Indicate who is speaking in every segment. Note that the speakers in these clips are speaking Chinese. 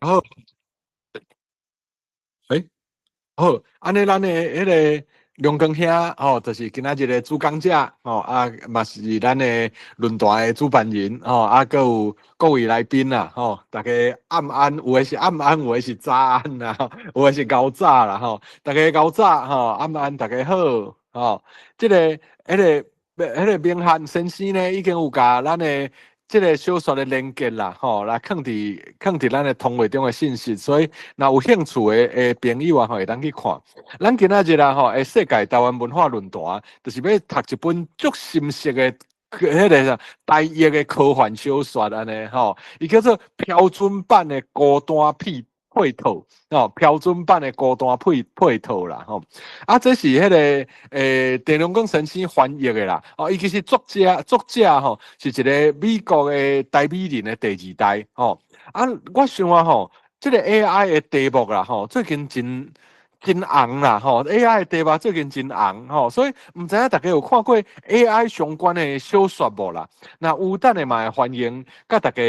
Speaker 1: 好，诶。好，安尼咱的迄个龙光兄就是今仔日的主讲者嘛是咱的论坛的主办人还有各位来宾啦大家暗安，有的是暗安，有的是早安啦，有的是高早啦大家高早暗安，大家好这个明翰先生呢，已经有甲咱的这个小说的连接啦，来放伫咱的通话中的信息，所以若有兴趣的朋友会当去看。咱今仔日世界台湾文化论坛，就是要读一本足深色的，迄个啥台译的科幻小说安尼伊叫做标准版的孤单配套标准版的孤单配套啦这是迄个电龙光神星翻译的啦伊其实作者是一个美国的台美人的第二代我想这个 AI 的题目啦最近真红啦AI 的题目最近真红所以唔知影大家有看过 AI 相关的小说无啦？那有等下嘛会欢迎甲大家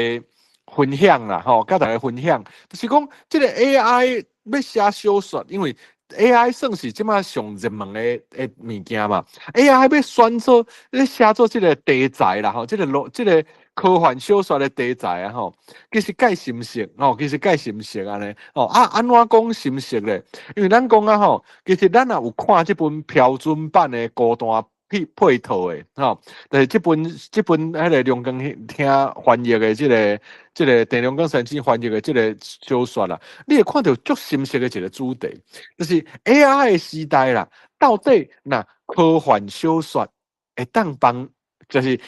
Speaker 1: 分享啦甲大家分享，就是讲这个 AI 要写小说，因为 AI 算是即马上热门的物件嘛，AI 要选做写做这个题材啦这个科幻小说的题材其实介深色其实介深色安尼安怎讲深色咧？因为咱讲其实咱也有看这本标准版的孤单配套的就是这本迄个梁光听翻译的这个电龙光神经翻译的这个小说啦，你会看到足深色的一个主题，就是 AI 的时代啦，到底那科幻小说会当帮？就是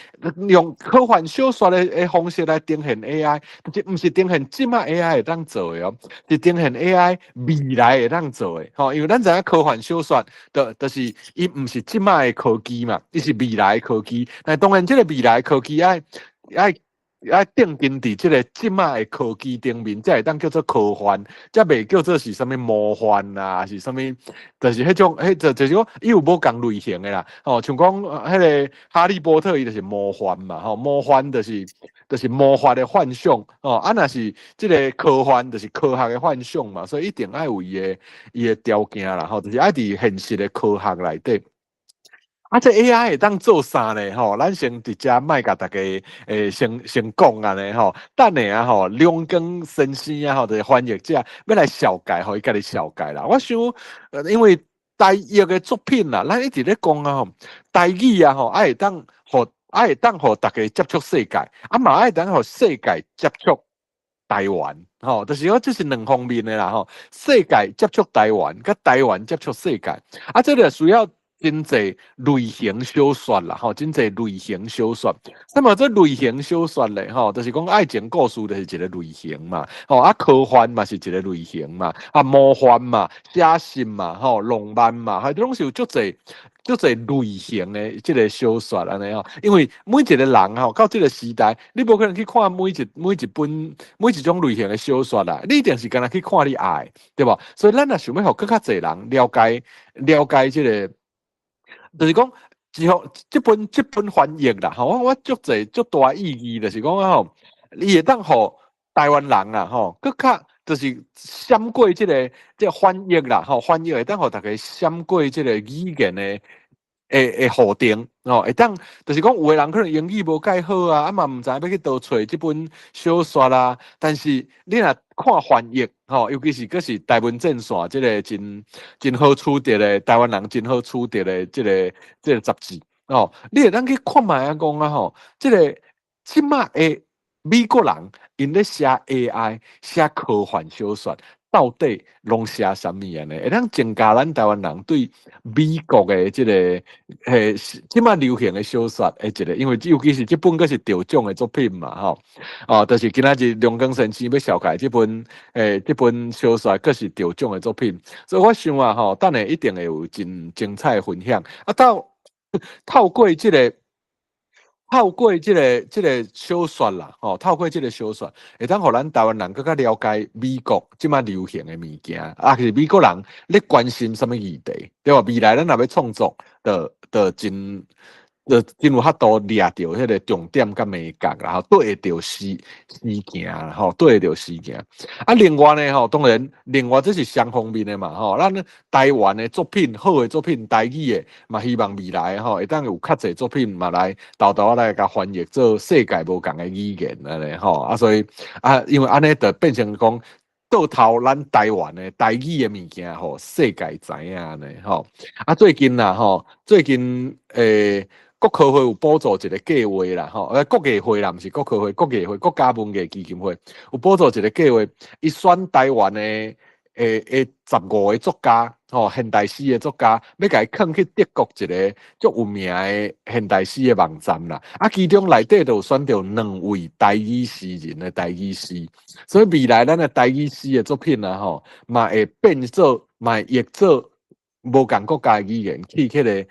Speaker 1: 用科幻小说的方式来呈现 AI，就是不是呈现即马 AI 会当做的是呈现 AI 未来会当做的因为咱知影科幻小说就是伊不是即马的科技嘛，伊是未来的科技。但当然，这个未来的科技要定根伫这个即马的科技顶面，才会当叫做科幻，才袂叫做是啥物魔幻啦，是啥物，就是迄种，就是讲伊有无共类型的啦。像讲迄个哈利波特，伊就是魔幻嘛，魔幻就是魔法的幻想若是这个科幻，就是科学的幻想嘛，所以一定要有伊的条件啦，就是爱伫现实的科学内底。这 AI 会当做啥呢？咱先伫遮卖甲大家先讲安尼等下两根神仙就是翻译者要来小解伊家己小解啦。我想，因为台语的作品啦，咱一直咧讲台语会当互大家接触世界，嘛爱当互世界接触台湾就是讲这是两方面的啦世界接触台湾，甲台湾接触世界这个需要。真济类型小说啦，真济类型小说。那么这类型小说咧，就是讲爱情故事就是一个类型嘛，科幻嘛是一个类型嘛，魔幻嘛、写实嘛、浪漫嘛，还拢是有足济类型的这个小说安尼因为每一个人到这个时代，你无可能去看每一种类型的小说啦，你一定是干那去看你爱，对吧？所以咱也想要互更较侪人了解这个。就是讲，之后这本翻译啦，我足大意义，就是讲伊会当互台湾人啊，更较就是闪过这翻译啦，翻译会当互大家闪过这个语言的互定会当就是讲，有的人可能英语无介好嘛毋知要去倒找这本小说啦，但是你若看翻译尤其是是台湾正线这个真好取得的台湾人真好取得的这个杂志你会当去看卖讲这个即马的美国人因咧写 AI 写科幻小说。到底拢写啥物啊呢？会当增加咱台湾人对美国的这个即马流行的小说一个，因为尤其是这本个是得奖的作品嘛就是今仔日梁光神先要小解这本这本小说，个是得奖的作品，所以我想等下一定会有真精彩的分享透过这个。这个小说啦，透过这个小说，会当互咱台湾人更加了解美国即马流行的物件，是美国人咧关心什么议题，对吧？未来咱若要创作的真就真有法度抓到迄个重点甲美感，然后对得事件啦，吼，对得事件。啊，另外呢，吼，当然，另外这是双方面的嘛，吼，咱台湾的作品，好的作品，台语的，嘛希望未来吼，会当有较侪作品嘛来豆豆来甲翻译做世界无共的语言安尼吼，啊，所以啊，因为安尼就变成讲。到头，咱台湾的台语的物件吼，世界知影呢吼。啊，最近啦吼，最近国科会有补助一个计划啦吼，国艺会啦，毋是国科会，国艺会国家文艺基金会有补助一个计划，伊选台湾的15个作家吼，现代诗的作家，要甲伊放去德国一个足有名的现代诗的网站啦。啊，其中内底就有选到2位台语诗人的台语诗，所以未来咱的台语诗的作品啊吼，嘛会变做，嘛会译做无共国家的语言去迄个。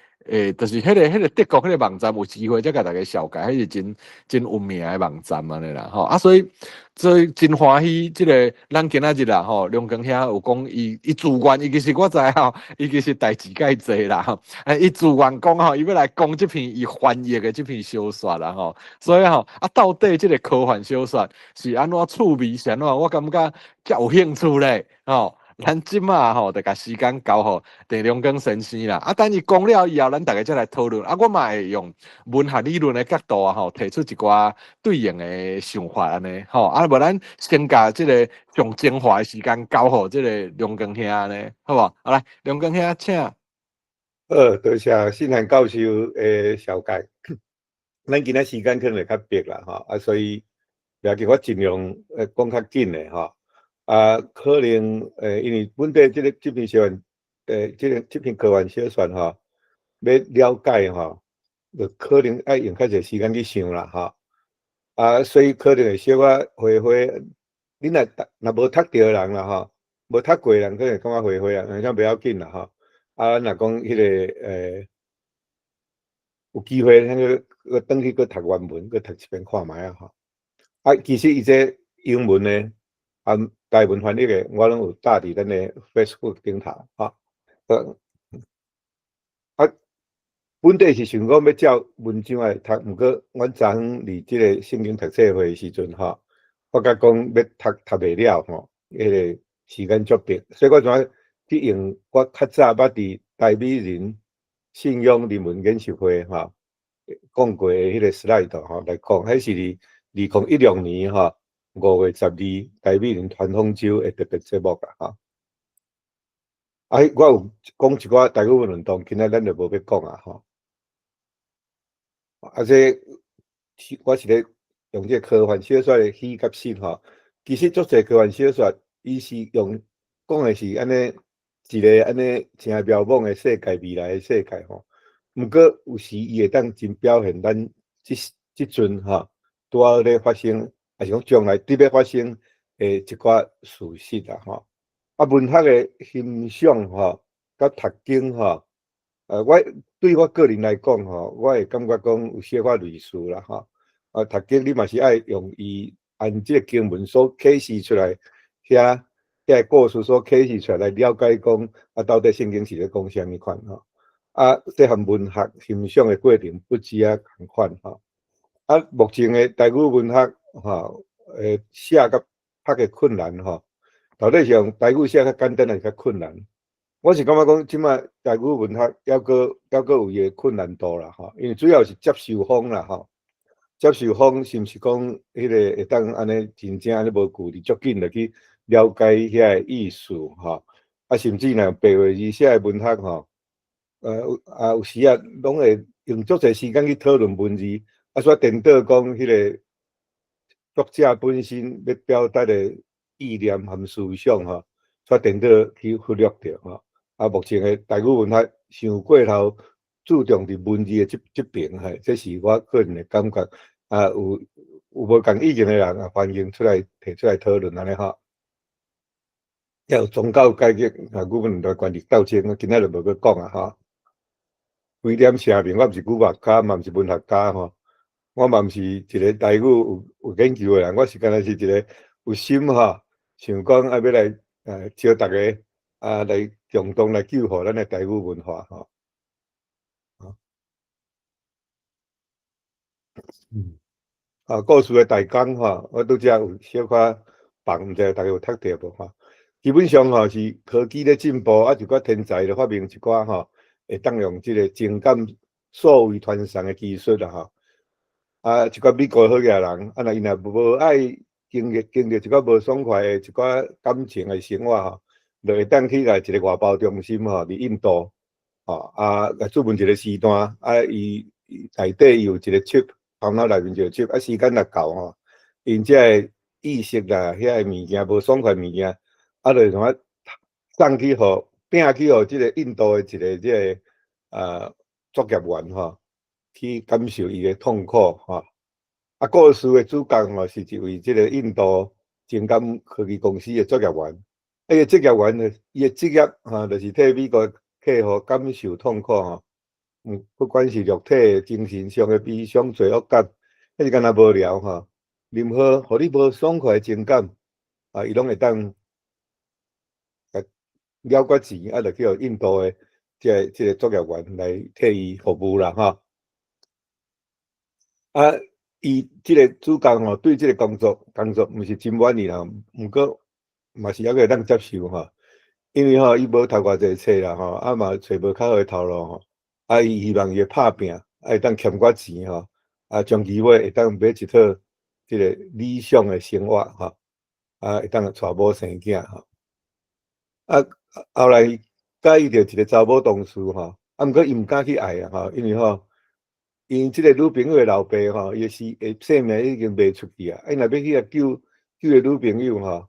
Speaker 1: 就是迄个德国迄个网站有机会再甲大家绍介，迄是真有名的网站安尼啦吼啊，所以真欢喜，即个咱今仔日啦吼，梁光兄有讲伊自愿，伊其实我知吼，伊其实代志介济啦吼，伊自愿讲吼，伊要来讲即篇伊翻译的即篇小说啦吼，所以吼啊，到底即个科幻小说是安怎趣味，是安怎，我感觉较有兴趣咧吼。咱即马吼，就甲时间交互郑良根先生啦。啊，等伊讲了以后，咱大家再来讨论。啊，我嘛会用文学理论的角度啊，吼，提出一寡对应的想法安尼。吼，啊，无咱先甲即个上精华的时间交互即个梁根兄呢，好无？好来，梁根兄请。
Speaker 2: 多谢信涵教授的紹介。咱今仔時間可能會較迫啦，吼，所以也叫我盡量講較緊的，吼。可能因為本地這篇小說，這篇科幻小說，吼，要了解，吼，就可能要用較濟時間去想啦，吼。所以可能會小可回回，你若無讀到人啦，吼，無讀過人，可能感覺回回啊，像不要緊啦，吼。若講迄個有機會，個轉去個讀原文，個讀一遍看覓啊，吼。其實伊這英文呢，台文翻譯嘅，我攏有搭佇咱嘅 Facebook 頂頭，吼。本地是想講要照文章來讀，毋過阮昨昏佇即個聖經讀冊會時陣，吼，我甲講要讀袂了，吼，迄個時間足迫，所以我怎去用我較早捌佇台美人信仰人文研習會，吼，講過迄個 slide 吼來講，迄是2016年吼5月12台美人傳統週嘅特別節目啊，吼。我有講一寡台語運動，今仔咱就無要講啊，吼。這我是咧用這科幻小說的戲甲信吼，其實足濟科幻小說，伊是用講的是安尼一個安尼真渺茫的世界，未來的世界吼。毋過有時伊會當真表現咱即陣吼拄仔咧發生，還是講將來佇要發生一寡事實啊，吼。文學的欣賞吼，甲讀經吼。我對我個人來講吼，我會感覺講有小可類似啦，吼。讀經你嘛是愛用伊按即個經文所啟示出來，遐個故事所啟示出來了解講到底聖經是咧講啥物款吼。這項文學欣賞的過程不止共款吼。目前的台語文學吼，寫甲讀嘅困難吼，到底是用台語寫較簡單，還是較困難？我是感覺講，即擺台語文學還閣有伊個困難度啦，吼，因為主要是接受方啦，吼，接受方是毋是講迄個會當安尼真正安尼無距離，足緊就去了解遐個意思，吼，甚至若白話字寫個文學，吼，有時攏會用足濟時間去討論文字，所以顛倒講迄個作者本身要表達的意念和思想，吼，所以顛倒去忽略掉，吼。目前的台語文學傷過頭注重佇文字的這邊，這是我個人的感覺。有無共意見的人歡迎出來提出來討論安尼吼。還有宗教改革語文的權力鬥爭，今仔就無去講啊吼。威廉社明，我毋是語學家，嘛毋是文學家吼，我嘛毋是一個台語有研究的人，我是干那是一個有心吼，想講要來招大家來共同來救護咱的台語文化吼。故事的大纲我拄则有小可放，毋知大家有读到无基本上是科技咧进步，一寡天才咧发明一寡会当用即个情感数位传送的技术啦一寡美国好野人，若因若无爱经历一寡无爽快的一寡感情的生活就会当去来一个外包中心伫印度来注文一个时段伊内底有一个 chip。头脑内面就有时间若到因遮个意识啦，遐个物件无爽快物件，就从送去拼去即个印度的一个即个作业员去感受伊的痛苦故事的主角是一位即个印度情感科技公司的作业员，个作业员呢，伊的职业就是替美国客户感受痛苦不管是肉体、精神上的悲伤、罪恶感，还是敢若无聊任何互你无爽快的情感伊拢会当了解钱就叫印度的即个作业员来替伊服务啦伊即个主角对即个工作毋是真满意啦，毋过嘛是还会当接受因为伊无读偌济册啦嘛找无较好的头路伊希望伊会拍拼，会当欠寡钱将其会当买一套即个理想的生活会当娶某生囝后来甲伊着一个查某同事毋过伊毋敢去爱因为因即个女朋友的老爸伊性命已经卖出去伊若要去救个女朋友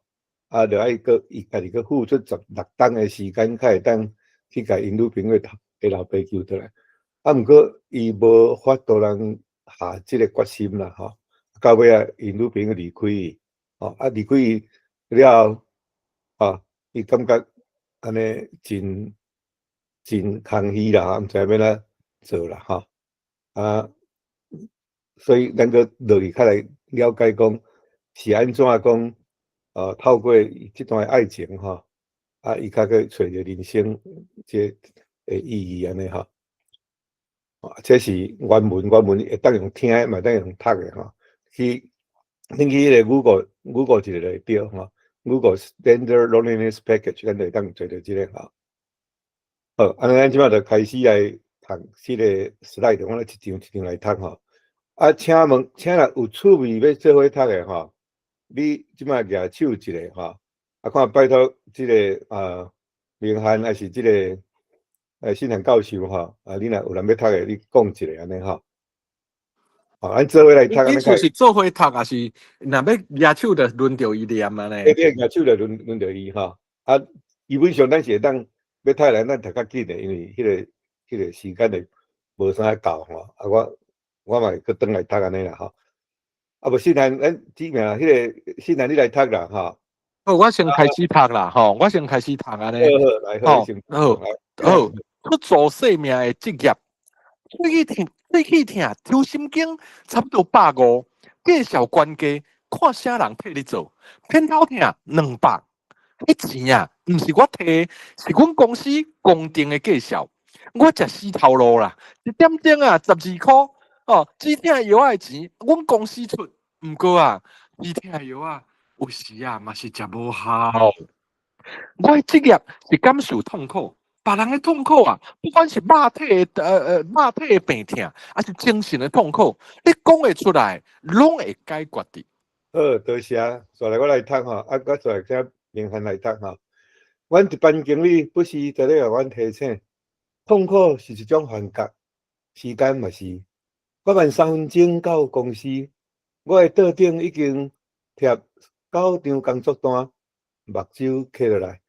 Speaker 2: 着爱伊家己付出16档的时间，才会当去甲因女朋友的老爸救倒来。毋过伊无法度通下即个决心啦到尾因女朋友离开伊离开伊了后伊感觉安尼真空虚啦毋知要怎做啦所以咱个落去较来了解讲是安怎讲透过即段爱情伊较去找着人生即个意义安尼这是原文会当用听的，嘛当用读的去恁去迄个 Google 一个就对Google Standard Loneliness Package， 咱就会当找到即个好，咱即摆就开始来读即个 slide， 我来一张一张来读请问，请若有趣味要做伙读的你即摆举手一个看拜托即个明翰还是即个信涵教授你若有人要读的，你讲一个安尼咱做伙来读。
Speaker 1: 你就是做伙读，还是若要举手就轮到伊念安尼？
Speaker 2: 举手就轮到伊基本上咱是会当要读来，咱读较紧的，因为迄个时间就无啥够我嘛去转来读安尼啦无信涵，咱指名迄个信涵你来读啦好，
Speaker 1: 我先开始读啦我先开始读安尼。好，出做生命的职业，喙齿疼，抽心经，差不多150，介绍关家，看啥人替你做，偏头疼200，迄钱毋是我摕，是阮公司公定的介绍，我食死头路啦，1点钟12块止疼药的钱，阮公司出，毋过止疼药有时嘛是食无效。我的职业是感受痛苦。别人的痛苦不管是肉体的病痛，还是精神的痛苦，你讲会出来，拢会解决的。
Speaker 2: 好，多谢。再来我来读我再来请明翰来读阮一班经理不时在咧互阮提醒，痛苦是一种幻觉，时间嘛是。我慢3分钟到公司，我的桌顶已经贴9张工作单，目睭起落来，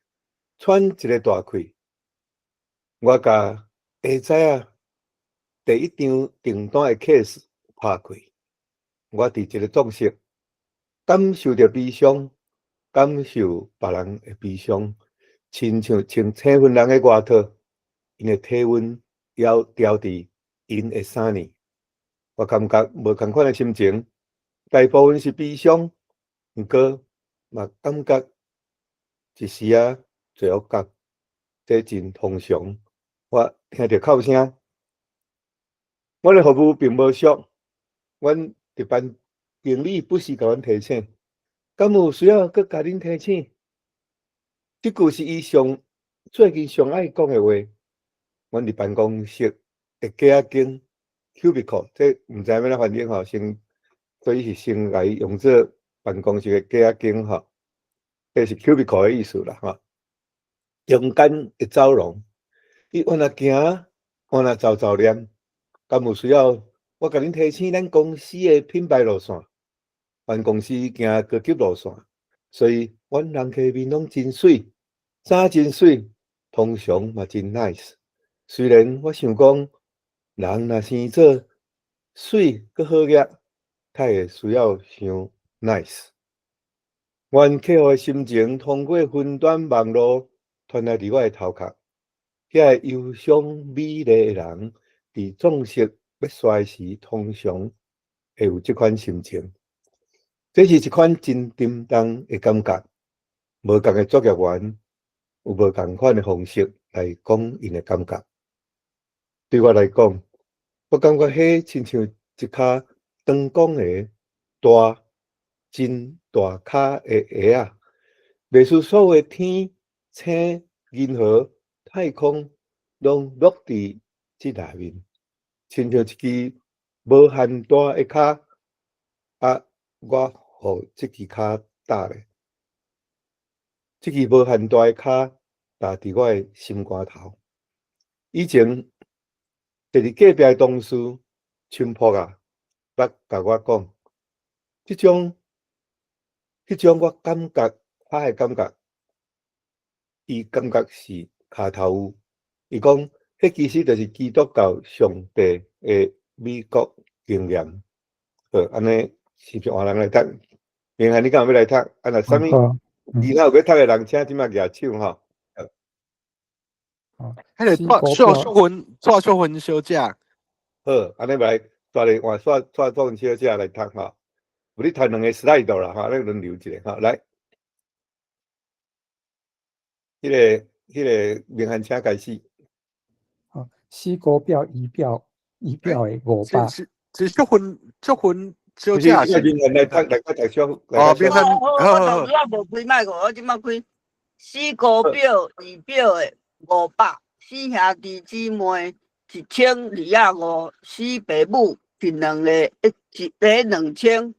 Speaker 2: 喘一个大气。我甲下早第一张订单的 case 拍开，我伫一个作息，感受着悲伤，感受别人的悲伤，亲像穿青粉人的外套，因的体温要调伫因的衫呢。我感觉无同款的心情，大部分是悲伤，毋过嘛感觉一时罪恶感，这真通常。我听到哭声，我的服务并无俗，阮值班经理不时甲阮提醒，敢有需要佮甲恁提醒？即句是伊最近上爱讲诶话。阮伫办公室会加间 cubicle， 这毋知影要哪翻译吼，所以是先来用做办公室诶加间吼，这是 cubicle 诶意思啦吼。中间会走廊，伊往那行，往那走念，敢有需要？我甲恁提醒咱公司诶品牌路线，办公室行高级路线，所以阮人客面拢真水，衫真水，通常嘛真 nice。虽然我想讲，人若生做水佮好业，太会需要伤 nice。阮客户诶心情通过云端网络传来伫我诶头壳，遐忧伤美丽诶人，伫壮士要衰时，通常会有即款心情。这是一款真沉重诶感觉，无共诶作业员有无共款诶方式来讲因诶感觉。对我来讲，我感觉迄亲像一颗长光的大、真大颗的鞋仔，袂使所有的天、星、银河、太空拢落伫即内面，亲像一支无限大的脚。啊，我互即支脚搭咧，即支无限大的脚搭伫我的心肝头。以前第二隔壁的同事青朴啊，捌甲我讲，迄种我感觉他的感觉，伊感觉是骹头有。伊讲，迄其实就是基督教上帝的美国经验。好，安尼是不是换人来读？明翰，你敢有要来读？啊，若啥物其他有要读的人，请即马举手吼。
Speaker 1: 迄个带小云小姐，
Speaker 2: 好，安尼来带来换小云小姐来读吼。有你读2个 slide 啦，哈，咱轮流一下，哈，来，迄个明翰请开始。
Speaker 3: 西国表仪表的500，
Speaker 1: 是小云小姐
Speaker 2: 是明翰来读小，
Speaker 1: 哦，明翰，
Speaker 4: 我无开麦个，我即马开。四国表仪表的500，四兄弟姊妹1250，四爸母是2个，一个2000。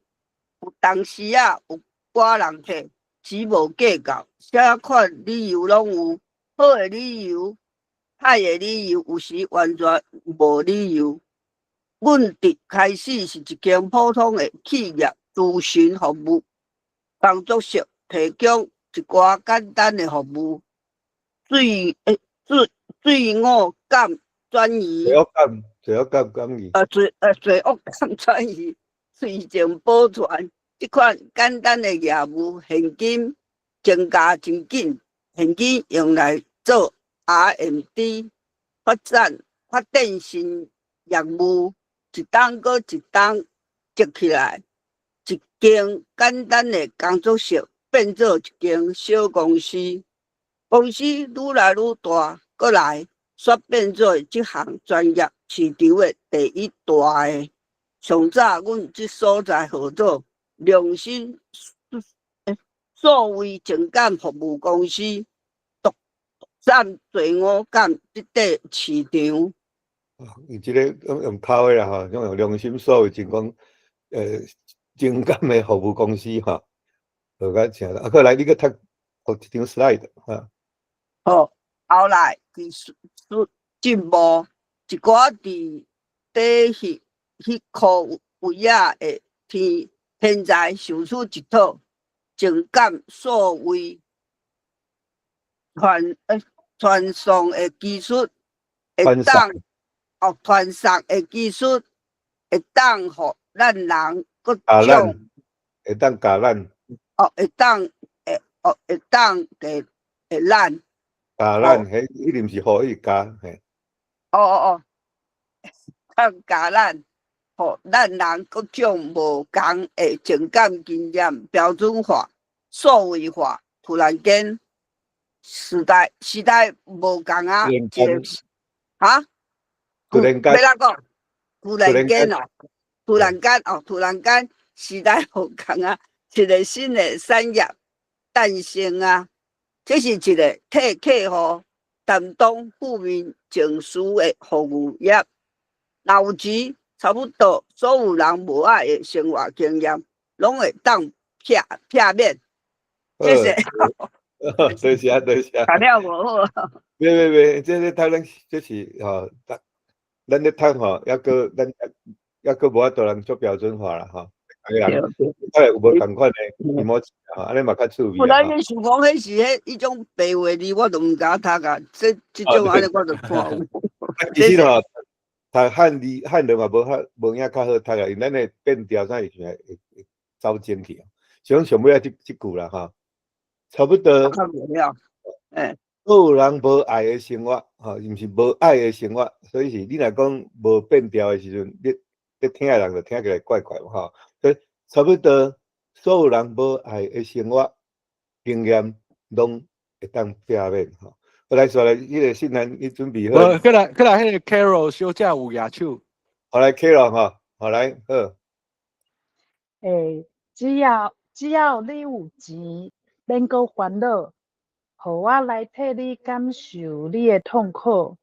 Speaker 4: 有当时啊，有寡人摕，钱无计较，啥款理由拢有，好的理由、歹的理由，有时完全无理由。阮伫开始是一间普通的企业咨询服务工作室，提供一寡简单的服务，罪恶感转移，
Speaker 2: 罪恶感转移，
Speaker 4: 罪恶感转移，罪证保全。即款简单的业务，现金增加真紧，现金用来做 R&D 发展新业务，一档搁一档接起来，一间简单的工作室变做一间小公司，公司愈来愈大，搁来煞变做即项专业市场的第一大的。上早，阮即所在合作良心数位情感服务公司，独占罪恶感即块市场。
Speaker 2: 伊即个用口的啦吼，用良心所谓情感的服务公司吼，就甲请啦。过来，你搁读一张 slide 哈。
Speaker 4: 好，后来技术进步，一寡伫迄科位仔的天才想出一套情感数位传送的技术，会当传送的技术会当互咱人各种
Speaker 2: 会当教咱
Speaker 4: 给咱
Speaker 2: 教咱，迄定是互伊教嘿。
Speaker 4: 当教咱。咱人各种无同的情感经验标准化、数位化，突然间时代无同啊，一个
Speaker 2: 突然间，
Speaker 4: 要哪讲？突然间哦，突然间时代好共啊，一个新的产业诞生啊，这是一个替客户担当富民情绪的服务业。若有钱，差不多所有人无爱的生活经验，拢会当撇免。谢谢。
Speaker 2: 多谢多谢。
Speaker 4: 谈了无好。
Speaker 2: 袂，这台咱这是咱咧谈吼，咱抑个无法度人做标准化啦吼。有无共款的题目安尼嘛较趣味。
Speaker 4: 本来你想讲迄是迄种白话字，我都毋敢读啊。这种安尼我就看。
Speaker 2: 其实吼，读汉人嘛无影较好读啊，因咱的变调啥会走精去。像上尾即句啦吼，差不多。所有人无爱的生活，吼，毋是无爱的生活，所以是你若讲无变调的时阵，你听的人就听起来怪怪吼。所以差不多所有人无爱的生活经验，拢会当避免吼。我来说来，迄个信男，你准备好？
Speaker 1: 过来，迄个 Carol 小姐有举手。
Speaker 2: 好来 Carol 吼，好来好。
Speaker 5: 只要你有钱，免阁烦恼。互我来替你感受你的痛苦。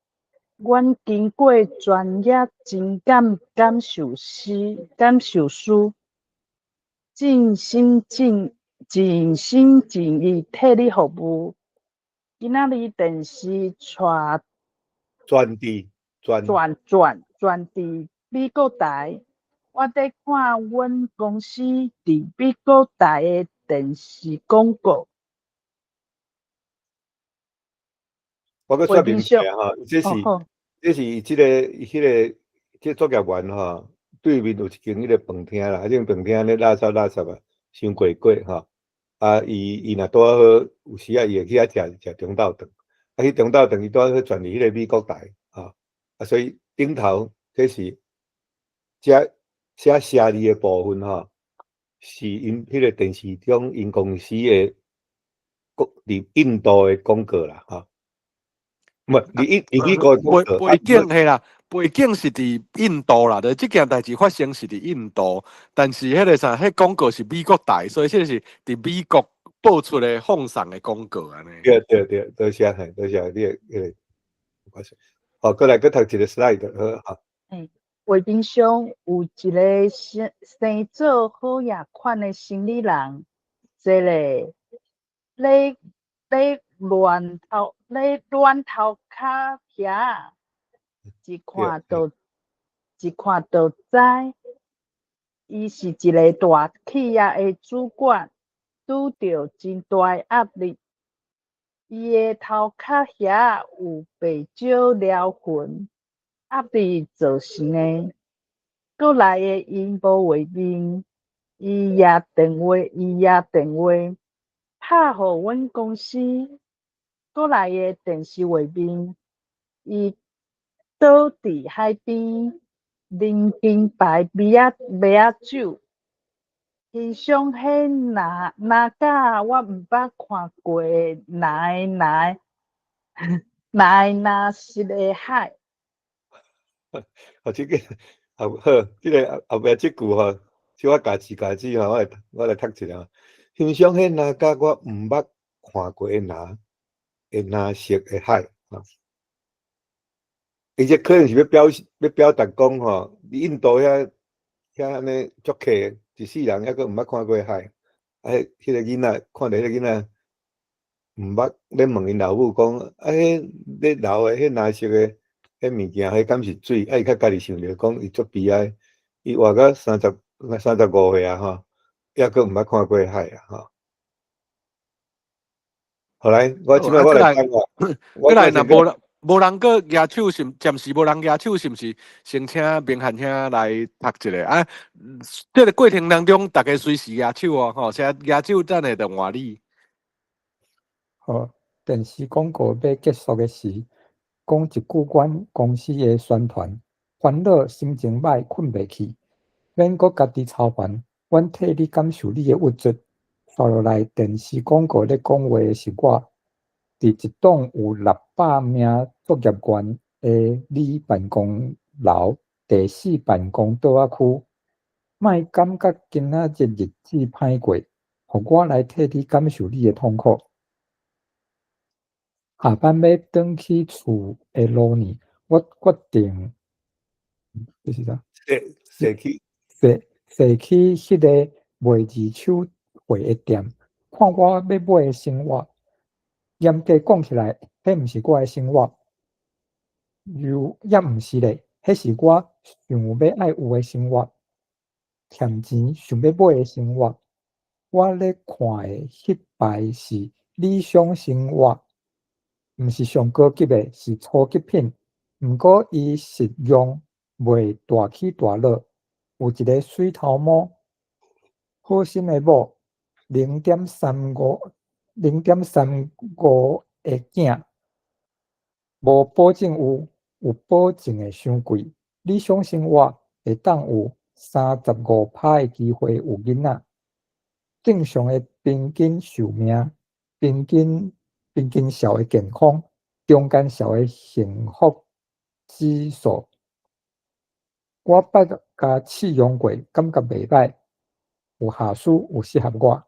Speaker 5: 阮经过专业情感感受师，尽心尽意替你服务。今仔日电视
Speaker 2: 转伫
Speaker 5: 美国台，我伫看阮公司伫美国台的电视广告。
Speaker 2: 我搁说明一下吼，这是这作业员吼，对面有一间迄个饭厅啦，迄间饭厅咧垃圾啊，伤过吼。啊，伊若拄好有时啊，伊会去遐食中昼顿，啊，去中昼顿伊拄好转离迄个美国台吼，啊，所以顶头这是写写字的部分吼，是因迄个电视中因公司的伫印度的广告啦吼。唔，你美国
Speaker 1: 背景係啦，背景是伫印度啦，就即件代志发生是伫印度，但是迄个啥，迄廣告是美國台，所以即是伫美國播出的放送的廣告安尼。
Speaker 2: 对，多謝你個，好，過來讀一個 slide 好。
Speaker 5: 畫面上有一個生做好野款的生理人，這個咧亂頭殼遐，一看就知，伊是一個大企業的主管，拄着真大壓力。伊的頭殼遐有白少撩痕，壓力造成的。過來的因無畫面，伊也電話。拍互阮公司，過來的電視畫面，伊倒佇海邊，啉金牌米仔酒，欣賞迄哪甲我毋捌看過的那是個海。
Speaker 2: 這個好，這個後邊這句吼，小我家己吼，我來讀一下。欣賞迄哪甲我毋捌看過的哪色的海啊！伊這可能是要表達講吼，印度遐安尼足客，一世人抑閣毋捌看過海。迄個囡仔看到迄個囡仔毋捌，咧問因老母講，迄咧流的迄哪色的迄物件，迄敢是水？伊較家己想着講，伊足悲哀，伊活到35歲啊吼。抑閣毋捌看過海啊！吼，後來我即擺我來講啊，
Speaker 1: 過來若無人個舉手，暫時無人舉手，是毋是先請明翰兄來讀一下啊？這個過程當中，大家隨時舉手哦，吼，先舉手等下就換你。
Speaker 3: 好，電視廣告要結束的時，講一句阮公司的宣傳，煩惱心情歹，困袂去，免閣家己操煩。阮替你感受你的物質，刷落來電視廣告咧講話的是我，佇一棟有600名作業員的你辦公樓第4辦公桌仔區，莫感觉今仔日日子歹过，互我来替你感受你的痛苦。下班要转去厝的路呢，我决定，这是啥？
Speaker 2: 社区
Speaker 3: 踅去迄个卖二手货的店，看我要买的生活。严格讲起来，迄毋是我的生活，也毋是咧，迄是我想要爱有的生活，欠钱想要买的生活。我咧看的迄排是理想生活，毋是上高级的，是初级品。毋过伊实用袂大起大落，有一个水头毛，好心的某0.35的囝，无保证有保证的伤贵。理想生活会当有35%的机会有囡仔。正常的平均寿命、平均小的健康、中间小的幸福指数，我捌甲试用过，感觉袂歹，有下书有适合我。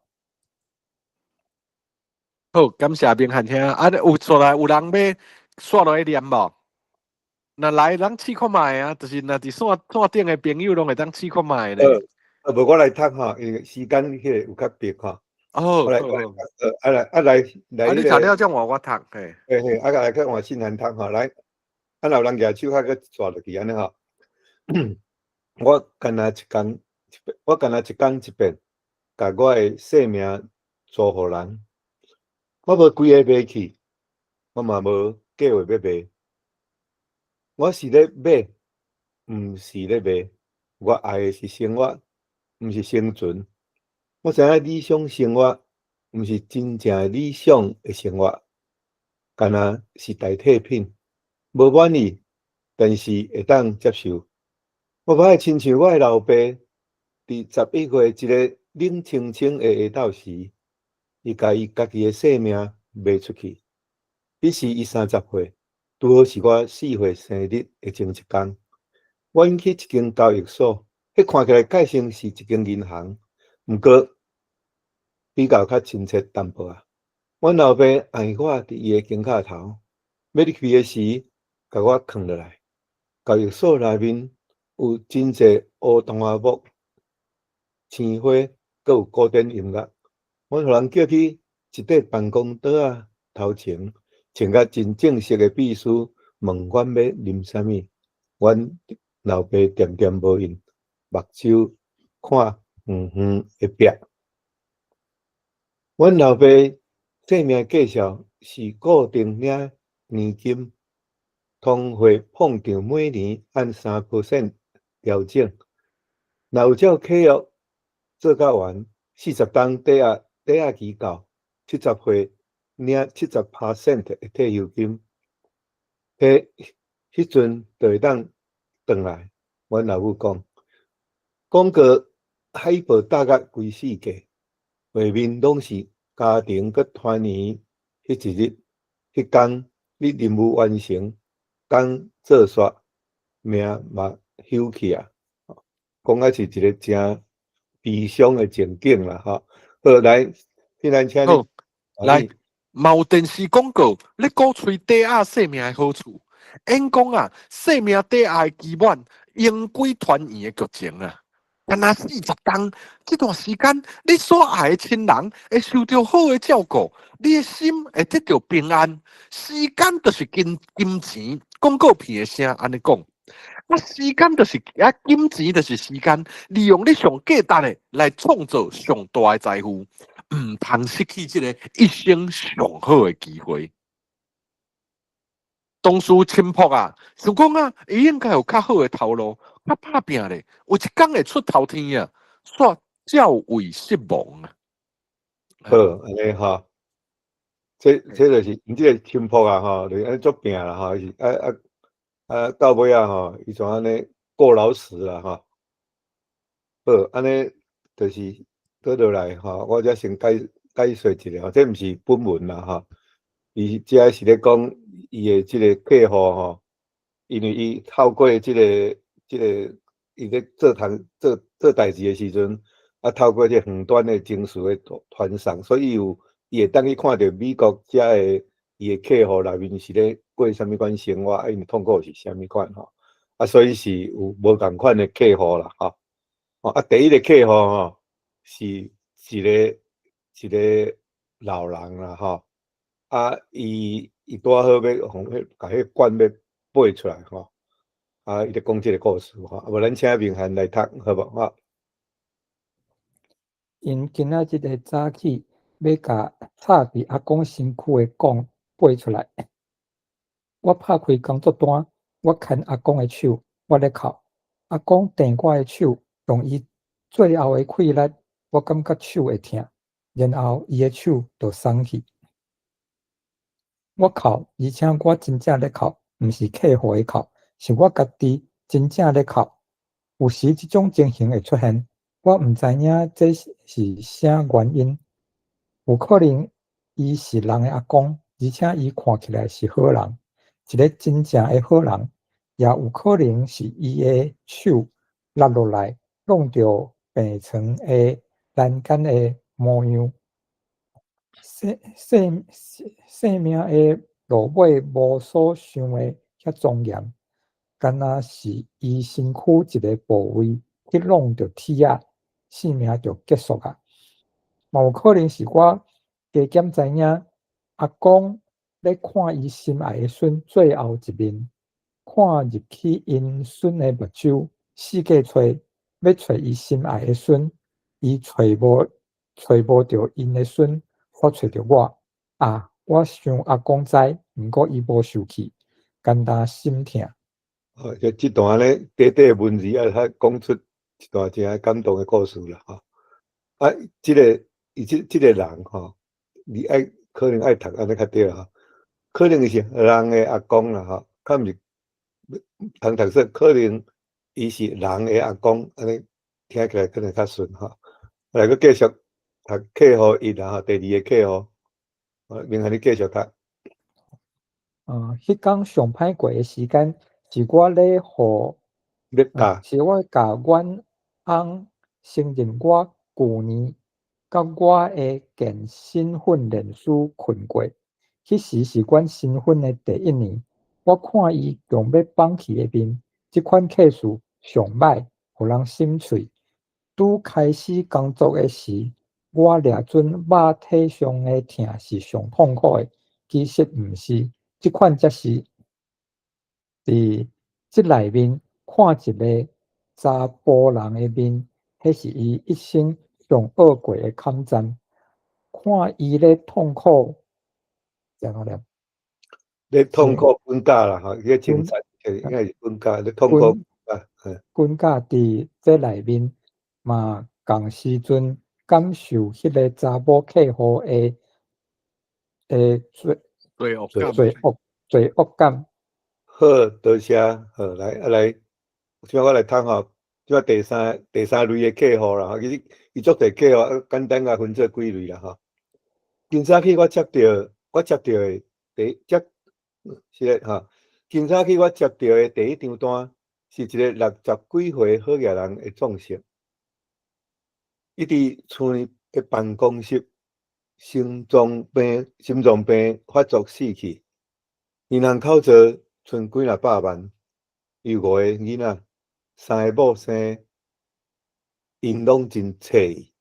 Speaker 1: 好，感谢明翰兄。啊，有出来有人要刷落去念无？若来，咱试看卖啊，就是若伫线顶的朋友，拢会当试看卖咧。
Speaker 2: 无我来读吼，因为时间迄个有较逼吼。
Speaker 1: 哦，
Speaker 2: 我来，来，
Speaker 1: 你查了将我读，嘿，
Speaker 2: 嘿，来去换新闻读吼，来，有人举手去刷落去安尼吼。我干那一工一遍，甲我的性命租互人。我无规个买去，我嘛无计划要买。我是咧买，毋是咧卖。我爱的是生活，毋是生存。我知影理想生活，毋是真正理想的生活，干那是代替品。无满意，但是会当接受。我歹亲像我的老爸，伫11岁一个冷清清的下昼时，伊甲伊家己的性命卖出去。彼时伊30岁，拄好是我4岁生日的前一天。我引去一间交易所，迄看起来介像是一间银行，毋过比较较亲切淡薄啊。阮老爸爱我伫伊的肩胛头，要入去的时，甲我扛落来。交易所内面有真侪乌桐仔木、青花，阁有古典音乐。阮互人叫去一块办公桌仔头前，穿甲真正式的秘书问阮要啉啥物。阮老爸点点无应，目睭看远远的壁。阮老爸生命计数是固定领年金，通货膨胀每年按3% 调整。若有照契约做甲完，40档抵押期到70岁领70% 的退休金，迄阵就会当转来。阮老母讲，广告海报大概规世界，画面拢是家庭佮团圆迄一日，迄天你任务完成，工做煞，命嘛休去啊！讲啊是一个真悲伤的情景啦，吼。好，来，现在请你。
Speaker 1: 好，来，嘛有电视广告咧鼓吹抵押性命的好处，演讲啊，性命抵押的期满，永归团圆的剧情啊。干那40天，这段时间，你所爱的亲人会受到好的照顾，你的心会得到平安。时间就是金钱，广告片的声安尼讲。啊，时间就是金钱就是时间，利用你上价值的来创造上大的财富，唔通失去这个一生上好的机会。同事亲迫啊，想讲啊，伊应该有较好的头路，较打拼咧，有一天会出头天啊，煞较为失望啊。
Speaker 2: 好，安尼吼，这就是因这个亲迫啊，吼，就是安尼做拼啦，吼，是到尾啊，吼，伊就安尼过劳死啦，吼。好，安尼就是倒落来吼，我则先解说一下吼，这毋是本文啦，吼。伊遮是咧讲伊的即个客户吼，因为伊透过即个伊咧做代志诶时阵，透过这远端诶情绪诶传送，所以伊会当去看到美国遮诶伊诶客户内面是咧过啥物款生活，因痛苦是啥物款吼。所以是有无共款诶客户啦吼。第一个客户吼是一个老人啦吼。伊拄好要互甲迄罐要拔出来吼。伊咧讲即个故事吼，无咱请明翰来读好无吼？
Speaker 3: 因今仔日个早起要甲插伫阿公身躯诶管拔出来。我拍开工作单，我牵阿公诶手，我咧哭。阿公电我诶手，用伊最后诶气力，我感觉手会疼，然后伊诶手就松去。我哭，而且我真正咧哭，毋是客户诶哭，是我家己真正咧哭。有时即种情形会出现，我毋知影这是啥原因。有可能伊是人诶阿公，而且伊看起来是好人，一个真正诶好人，也有可能是伊诶手落落来，弄着病床诶栏杆诶模样。生命诶落尾无所想诶遐庄严，敢若是伊身躯一个部位去弄着铁啊，生命就结束啊。嘛有可能是我加减知影，阿公咧看伊心爱诶孙最后一面，看入去因孙诶目睭，四界找，要找伊心爱诶孙，伊找无着因诶孙，却找着我。我想阿公知，毋过伊无受气，简单心疼。
Speaker 2: 即段咧短短文字较讲出一段真感动诶故事啦吼。即个人吼，你可能爱读安尼较对吼，可能是人诶阿公啦吼，较毋是通读说，可能伊是人诶阿公，安尼听起来可能较顺吼。来，佮继续读客户一啦吼，第二个客户，明翰你继续读。
Speaker 3: 迄天上歹过诶时间，是我咧互是我甲阮翁承认我旧年甲我诶健身训练师困过。迄时是阮新婚诶第一年，我看伊强要放弃诶面，即款客事上歹，互人心碎。拄开始工作诶时，我掠准肉体上诶疼是上痛苦诶，其实毋是，即款才是伫即内面看一个查甫人诶面，迄是伊一生上恶过诶坎站。看伊咧痛苦，怎个念？
Speaker 2: 咧痛苦分假啦吼，迄精神应该是分假，咧痛苦啊，
Speaker 3: 阮甲伫这内面嘛共时阵感受迄个查某客户诶罪恶感。
Speaker 2: 好，多谢，好来，即我来读吼，即第三类诶客户啦吼，其实伊足侪客户，简单分做几类啦吼。今早起我接到诶是咧吼，今早起我接到诶第一张单，是一个60几岁好野人诶壮士，伊伫厝诶办公室心脏病发作死去，银行口座剩几若百万，伊5个囡仔，3个某生，因拢真恻伊。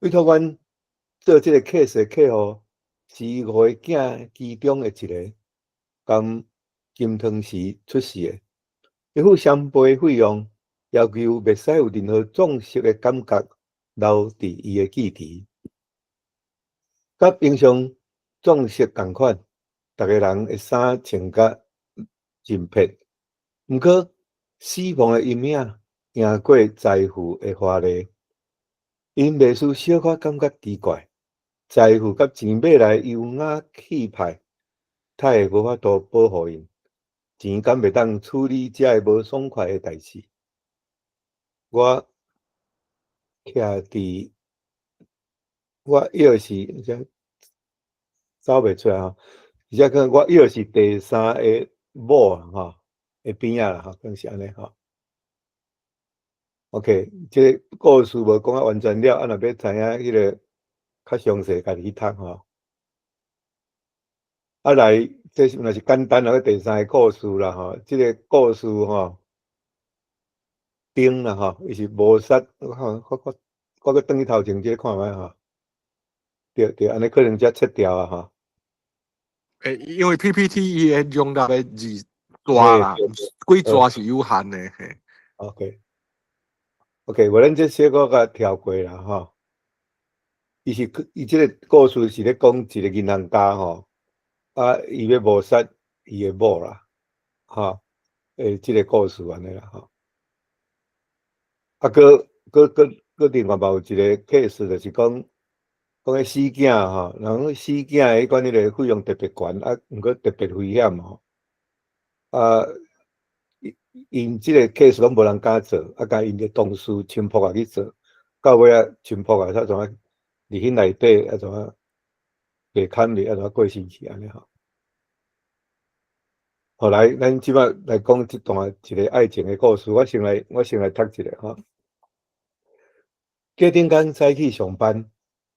Speaker 2: 委托阮做即个 case 诶客户，是伊5个囝其中诶一个，甘金汤匙出事诶。伊付伤赔费用，要求袂使有任何撞色诶感觉留伫伊诶记忆。甲平常撞色共款，逐个人诶衫穿甲真撇。毋过死亡诶阴影赢过财富诶华丽，因袂输小可感觉奇怪。财富甲钱买来优雅气派，太会无法度保护因。钱敢袂当处理遮个无爽快诶代志。我徛伫我钥匙，走袂出来吼。而且可能我钥匙第三个某吼，诶边仔啦吼，可能是安尼吼。OK，这个故事无讲啊完全了，啊，若要知影迄个较详细，家己去读吼。啊来，这是若是简单啊，第三个故事啦吼。这个故事吼，丁啦吼，伊是无杀，我搁转去头前这看觅吼。对，安尼可能才切掉啊吼。
Speaker 1: 因为 PPT 伊的容量的字大
Speaker 2: 嘿，
Speaker 1: 啦，几纸是有限的嘿。
Speaker 2: OK，无咱这小可甲跳过啦吼。伊即个故事是咧讲一个银行家吼，啊，伊要谋杀伊的某啦，吼，即个故事安尼啦吼。啊，搁另外嘛有一个 case，就是讲迄死囝吼，人死囝迄款迄个费用特别悬，啊，毋过特别危险吼。啊，因即个 case 拢无人敢做，啊，甲因个同事亲仆去做，到尾啊，亲仆才怎啊，伫迄内底啊怎啊，被砍去啊怎啊过身去安尼吼。后来咱即摆来讲一段一个爱情的故事，我先来读一个吼。隔顶天早起上班，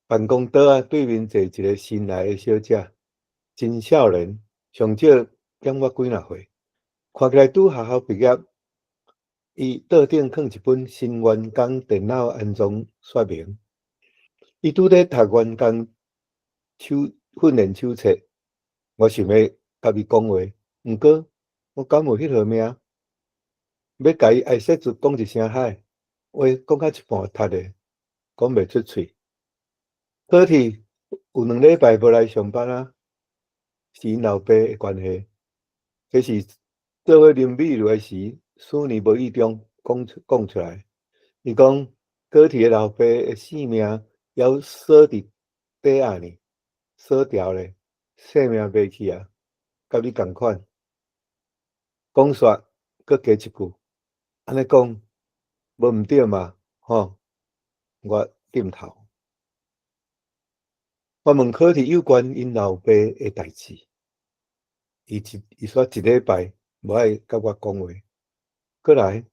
Speaker 2: 办公桌啊对面坐一个新来的小姐，真少年，上少减我几若岁，看起来拄学校毕业。伊桌顶放一本新员工电脑安装说明，伊拄咧读员工训练手册。我想要甲伊讲话，毋过我敢有迄号命，要甲伊爱说子讲一声嗨，话讲到一半窒咧，讲袂出喙。好体有2礼拜无来上班啊，是因老爸的关系。这是做伙啉米落时，思念无意中讲出来。伊讲个体的老爸的性命要锁伫底下呢，锁掉咧，性命袂去啊，甲你共款。讲煞，搁加一句，安尼讲无毋对嘛，吼，我点头。我问考题有关因老爸的代志，伊煞1礼拜无爱甲我讲话。过来，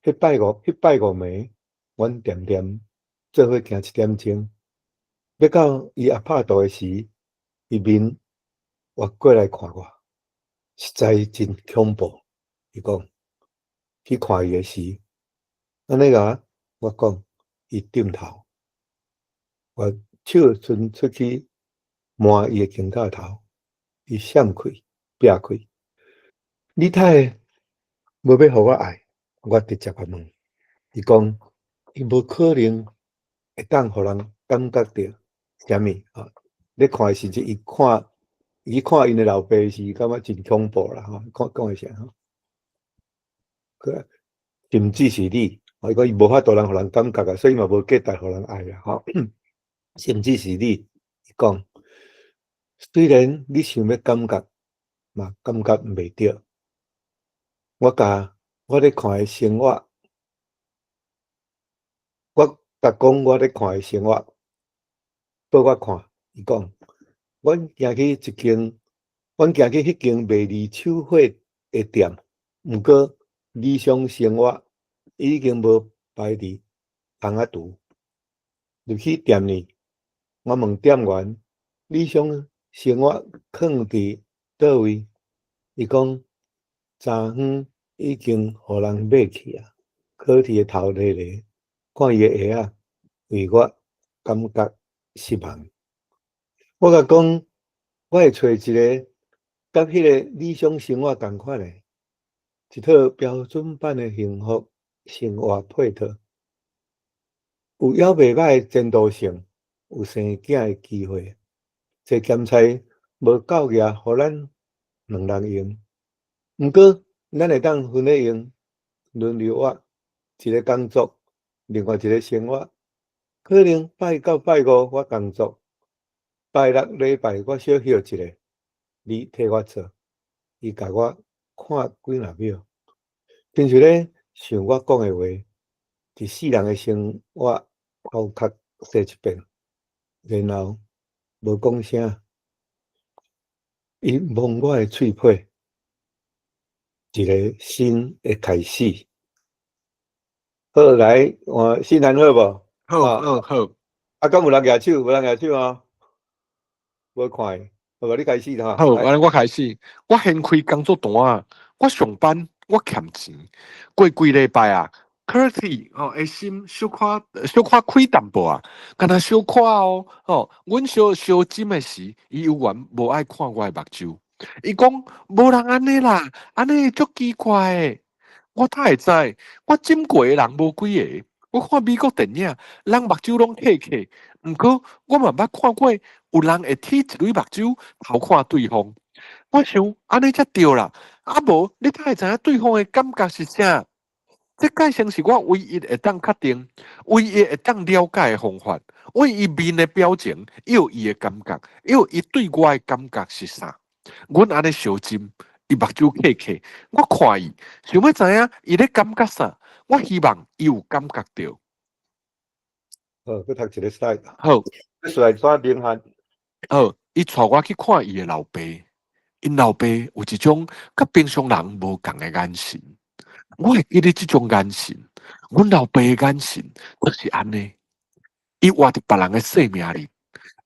Speaker 2: 迄拜五暝，阮点点做伙行1点钟，要到伊阿拍肚的时，伊面活过来看我，实在真恐怖。伊讲去看伊的时，安尼甲我讲，伊点头，我手伸出去摸伊的肩胛头，伊闪开避开。你太无要互我爱，我直接甲问。伊讲伊无可能会当互人感觉到啥物啊？咧看时阵，伊看因的老爸时，感觉真恐怖啦吼！讲一声吼，甚至是你，伊讲伊无法度互人感觉啊，所以嘛无价值互人爱啊吼。甚至是你，伊讲虽然你想要感觉，嘛感觉袂着。我甲我咧看的生活，我甲讲我咧看的生活，拨我看。伊讲，阮行去迄间卖二手货的店，毋过理想生活已经无摆伫窗仔厨。入去店里，我问店员理想生活囥伫倒位，伊讲昨昏已经互人买去啊。考题的头咧咧，看伊的鞋仔，为我感觉失望。我甲讲，我会找一个甲迄个理想生活共款的，一套标准版的幸福生活配套，有还袂歹的前途性，有生囝的机会，这咸菜无够额，互咱2人用。毋过，咱会当分咧用，轮流活，一个工作，另外一个生活。可能拜到拜五我工作，拜6礼拜我小休一下，你替我做。伊甲我看几若秒，平时咧想我讲的话，伫4人的生活头壳说一遍，然后无讲声。伊摸我的喙皮，一个新的开始。好来，我新南好无？
Speaker 1: 好
Speaker 2: 啊，
Speaker 1: 好好，
Speaker 2: 啊，敢有人举手？无人举手啊？无看，好无？你开始哈。
Speaker 1: 好，
Speaker 2: 来，
Speaker 1: 安尼我开始。我先开工作单啊，我上班我欠钱，过几礼拜啊 c u r t y 哦，的心小可开淡薄啊，敢若小可哦，哦，阮小诊的时，伊有缘无爱看我的目睭，伊讲无人安尼啦，安尼足奇怪的。我哪会知？我诊过的人无几个。我看美国电影，人目睭拢黑黑，毋过我嘛捌看过有人会剃一蕊目睭偷看对方。我想安尼才对啦，啊无你哪会知影对方的感觉是啥？这改成是我唯一会当确定、唯一会当了解的方法。我伊面的表情，还有伊的感觉，还有伊对我的感觉是啥？阮安尼小心，伊目睭刻刻，我看伊，想要知影伊咧感觉啥？我希望伊有感觉到。
Speaker 2: 好，去读一个 slide。
Speaker 1: 好，
Speaker 2: 这 slide 怎明显？
Speaker 1: 好，伊带我去看伊的老爸，因老爸有一种甲平常人无共的眼神。我会记得这种眼神，阮老爸的眼神就是安尼。伊活伫别人的生命里，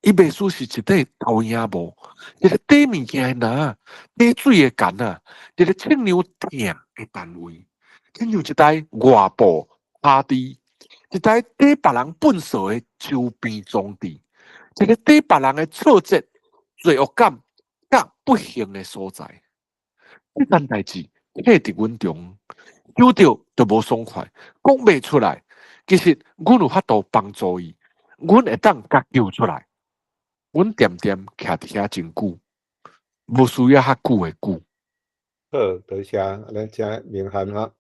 Speaker 1: 伊袂输是一块投影幕，一个底物件的拿，底水的杆啊，一个称量艇的单位，亲像一台外部趴地，一台底别人粪扫的周边装置，一个底别人的挫折、罪恶感甲不幸的所在。这件代志刻伫阮中，想着就无爽快，讲袂出来。其实阮有法度帮助伊，阮会当甲救出来。阮点点徛伫遐真久，无需要遐久的久。
Speaker 2: 好，多谢，安尼真明显哈。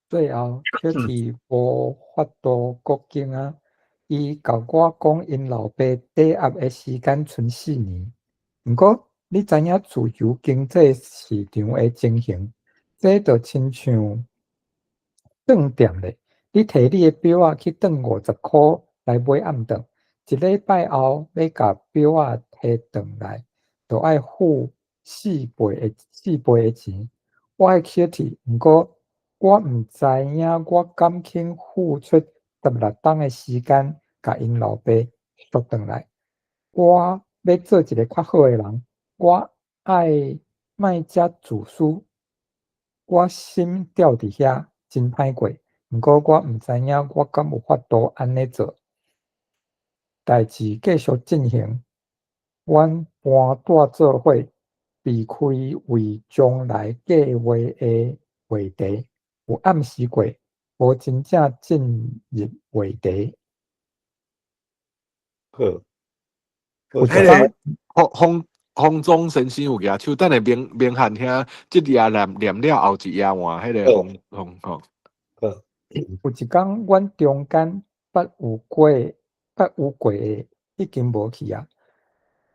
Speaker 3: 最后，Kitty 无法度国境啊，伊甲我讲因老爸抵押的时间剩4年。毋过，你知影自由经济市场的情形，这就亲像饭店咧，你摕你的表仔去转50箍来买暗顿，一礼拜后要甲表仔摕转来，就爱付4倍的钱。我爱 Kitty，毋过我毋知影我敢肯付出16天的时间，甲因老爸赎转来。我要做一个较好的人，我爱莫遮自私。我心吊伫遐真歹过，毋过我毋知影我敢有法度安尼做。代志继续进行，阮搬带做伙，避开为将来计划的话题，有暗示过，无真正进入话题。
Speaker 2: 好，
Speaker 3: 有一
Speaker 1: 迄
Speaker 3: 天，
Speaker 1: 个洪忠先生有举手，等下明汉遐即页念了后一页换迄个洪吼。
Speaker 2: 好，
Speaker 3: 有一天，阮中间捌有过的已经无去啊，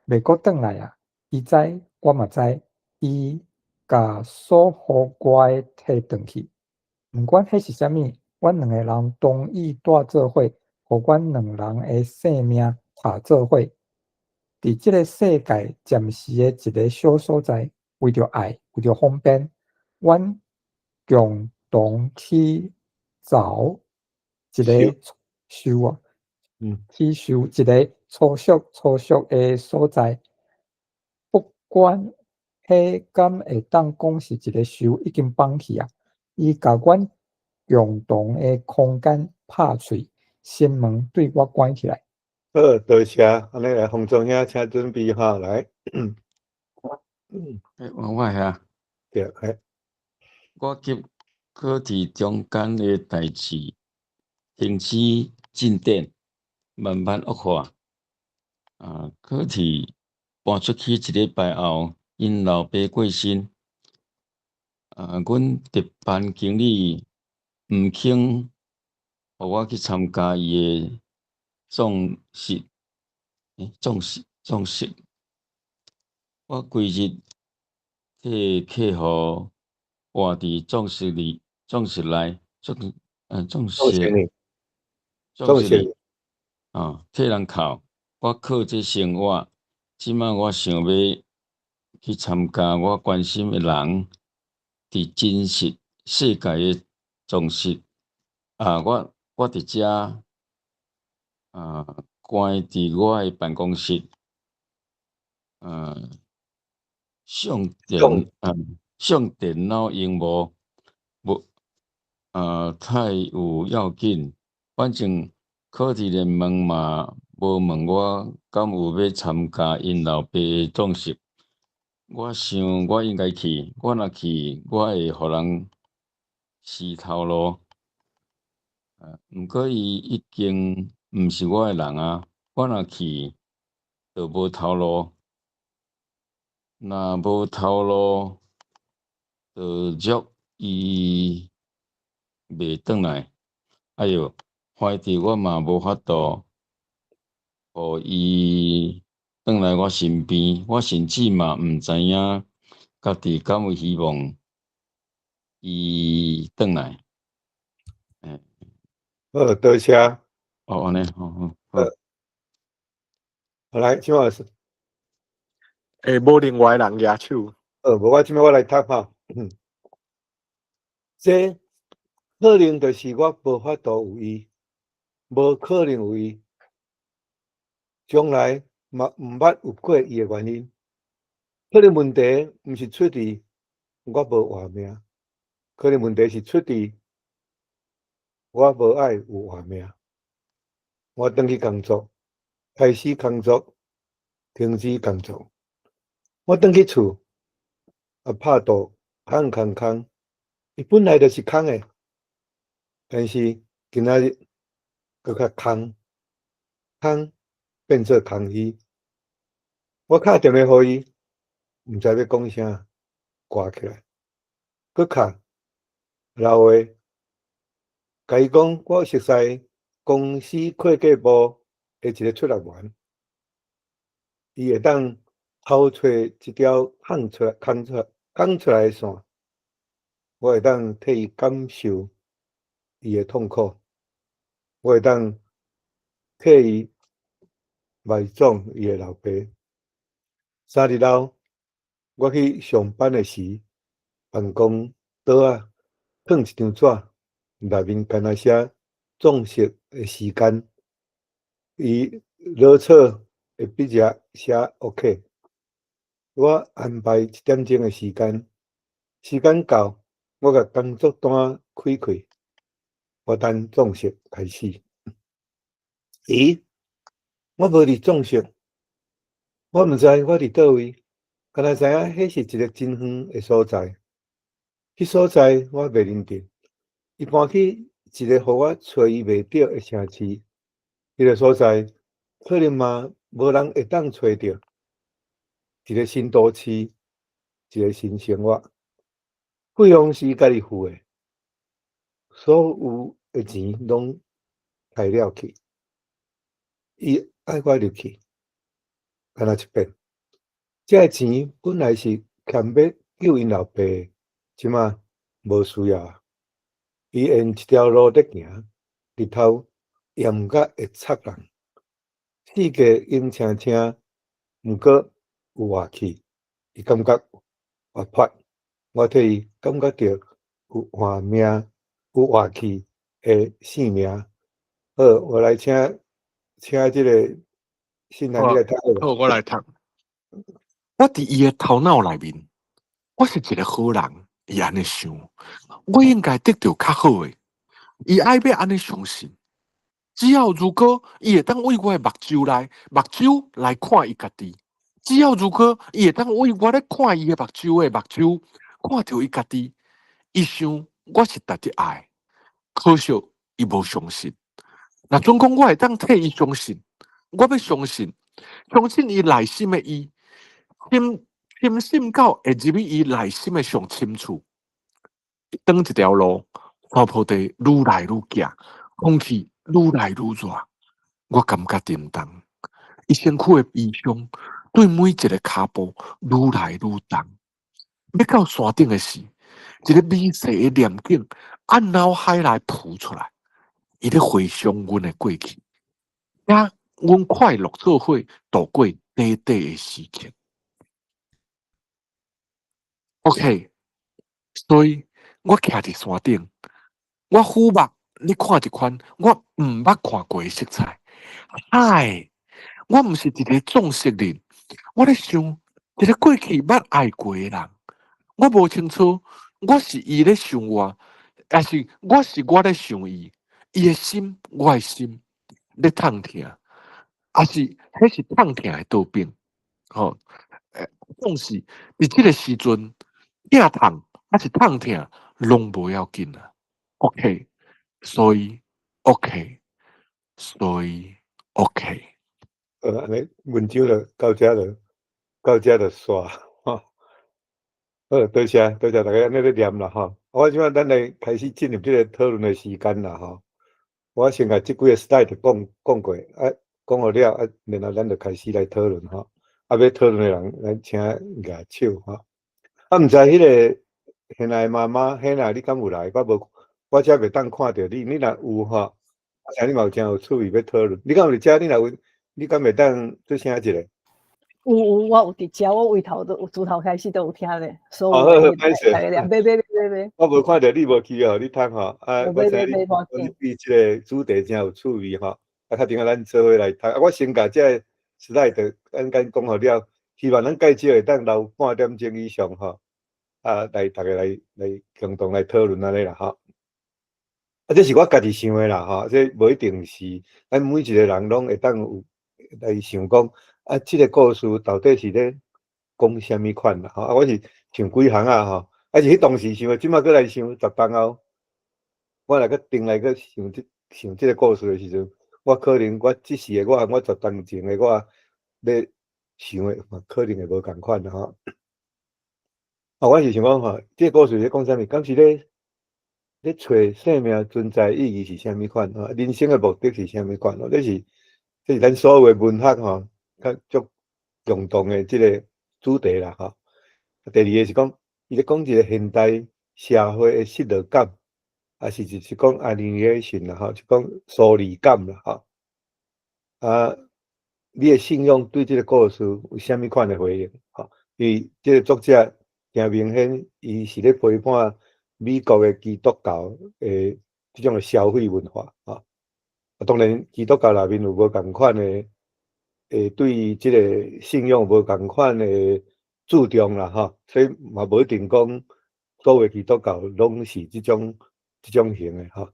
Speaker 3: 袂阁转来啊。伊知，我嘛知，伊甲所互我的摕转去。毋管迄是啥物，阮两个人同意带做伙，互阮两人的性命拍做伙。伫即个世界暂时的一个小所在，为着爱，为着方便，阮共同去找一个收啊，去收一个粗俗的所在。不管迄敢会当讲是一个收，已经放弃啊。伊甲阮共同的空间拍碎，心门对我关起来。
Speaker 2: 好，多谢，安尼来，洪总兄，请准备哈，来。
Speaker 6: 我遐，
Speaker 2: 对，来，
Speaker 6: 我及课题中间的代志停止进展，慢慢恶化。课题搬出去1礼拜后，因老爸过身。阮值班经理毋肯互我去参加伊的葬式。我规日替客户活伫葬式内，葬式替人哭。我靠这生活，即摆我想要去参加我关心的人伫真实世界的葬式。我伫遮关伫我诶办公室，上电脑用无太有要紧，反正考试联盟嘛无问我敢有要参加因老爸诶壮士。我想我应该去，我若去，我会互人死头路。毋过伊已经毋是我诶人啊，我若去就无头路。若无头路，就约伊袂转来。哎哟，怀疑我嘛无法度，互伊转来我身边。我甚至嘛毋知影家己敢有希望伊转来。
Speaker 2: 好，多谢。
Speaker 6: 安尼，好。
Speaker 2: 好来，即马是，
Speaker 1: 无另外人举手。
Speaker 2: 无我即摆我来读哈。这可能就是我无法度有伊，无可能有伊，将来嘛毋捌有过伊诶原因。可能问题毋是出伫我无活命，可能问题是出伫我无爱有活命。我转去工作，开始工作，停止工作。我转去厝，拍肚空空，伊本来就是空诶，但是今仔日搁较空变做空虚。我敲电话互伊，毋知要讲啥，挂起来，搁敲老话，甲伊讲我熟悉公司会计部诶一个出纳员，伊会当偷找一条空出来诶线，我会当替伊感受伊诶痛苦，我会当替伊埋葬伊诶老爸。3日后，我去上班诶时，办公桌啊放一张纸，内面干那写壮士诶时间，伊落册诶笔页写 OK。我安排1点钟诶时间，时间到，我甲工作单开开，我等壮士开始。咦，我无伫壮士，我毋知我伫倒位，敢若知影迄是一个真远诶所在。迄所在我袂认得，伊搬去一个互我找伊袂着诶城市。迄个所在可能嘛无人会当找着。一个新都市，一个新生活，费用是家己付诶，所有诶钱拢开了去。伊爱我入去，干那一遍。这个钱本来是欠要救因老爸，即马无需要啊。伊沿一条路咧行，日头炎甲会插人，世界阴青青，毋过有活气。伊感觉活泼，我替伊感觉到有活命、有活气诶生命。好，我来请即个新人你来读
Speaker 1: 好，我来读。我伫伊诶头脑内面，我是一个好人，伊安尼想，我应该得到较好诶。伊爱要安尼相信，只要如果伊会当为我诶目睭来看伊家己，只要如果伊会当为我咧看伊诶目睭看到伊家己，伊想我是值得爱，可惜伊无相信。若总讲我会当替伊相信，我要相信伊内心诶伊，深深到会入去伊内心诶上深处。当一条路，山坡地愈来愈咸，空气愈来愈热，我感觉沉重。伊身躯诶悲伤对每一个骹步愈来愈重。要到山顶诶时，一个美丽诶念景按脑海内浮出来，伊咧回想阮诶过去，也阮快乐做伙度过短短诶时间。OK， 所以我徛伫山顶，我俯目你看一款我毋捌看过的色彩，海，我毋是一个重色人，我咧想一个过去捌爱过的人，我无清楚我是伊咧想我，还是我咧想伊，伊的心，我的心咧痛疼，还是迄是痛疼的道病，吼、总是伫即个时阵，疼痛还是痛疼，拢无要紧啊。OK，所以 OK，所以 OK。
Speaker 2: 安尼文章就到遮就煞吼。好，多谢大家安尼咧念啦吼。我即摆咱来开始进入即个讨论的时间啦吼。我先甲即几个 slide 讲过，讲好了然后咱就开始来讨论吼。要讨论的人，咱请举手吼。毋知迄个现在妈妈，迄若你敢有来？我遮袂当看着你，你若有吼，你嘛有真有趣味要讨论。你敢有伫遮？你若有，你敢袂当出声一下？
Speaker 7: 有，我有伫遮，我位头都有，自头开始都有听咧，所
Speaker 2: 好，
Speaker 7: 以
Speaker 2: 歹势。
Speaker 7: 别，
Speaker 2: 我无看到你无去哦，你听吼。我知你
Speaker 7: 别，
Speaker 2: 对即个主题真有趣味吼。确定咱做伙来读。我先甲即个 slide 讲好了，希望咱介绍会当留半点钟以上吼。来大家来共同来讨论安尼啦吼。这是我家己想的啦吼，这无一定是咱每一个人拢会当有来想讲。这个故事到底是咧讲啥物款啦？吼，我是想几行啊吼，是迄当时想，即马过来想10分后，我来个定来个想这个故事的时阵，我可能我即时的我10分前的我要想的，可能会无共款啦吼。我是想讲吼，这个故事咧讲啥物？敢是咧找生命存在意义是啥物款？人生的目的是啥物款？这是咱所有的文学吼。足共同的即个主题啦吼。第二个是讲，伊咧讲一个现代社会的失落感，是讲alienation啦吼，就讲疏离感啦吼。你的信仰对即个故事有啥物款的回应？吼，因为即个作者真明显，伊是咧批判美国的基督教的即种的消费文化吼。当然，基督教内面有无共款的。对即个信仰无共款的注重啦吼，所以嘛无一定讲所有基督教拢是即种型的吼。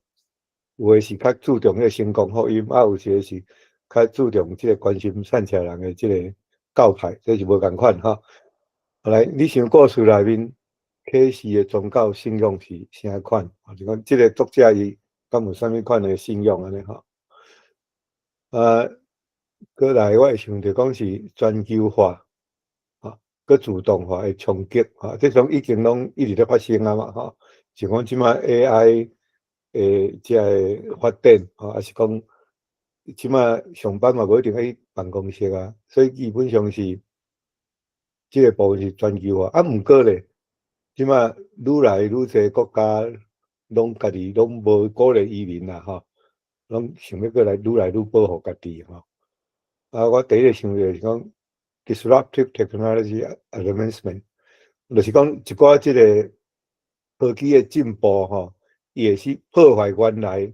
Speaker 2: 有诶是较注重迄个成功福音，有些是较注重即个关心善财人的即个教派，这是无共款吼。后来你想故事内面启示的宗教信仰是啥款？就讲即个作者伊敢有啥物款的信仰安尼吼？过来，我会想着讲是全球化，佮自动化的冲击，这种已经拢一直咧发生啊嘛，像讲即摆 AI 即个发展，还是讲即摆上班嘛无一定喺办公室啊，所以基本上是即个部分是全球化。毋过咧，即摆愈来愈侪国家拢家己拢无鼓励移民啦，拢想要过来愈来愈保护家己吼。我第一个想着是讲 disruptive technology advancement， 就是讲一寡即个科技的进步吼，伊会是破坏原来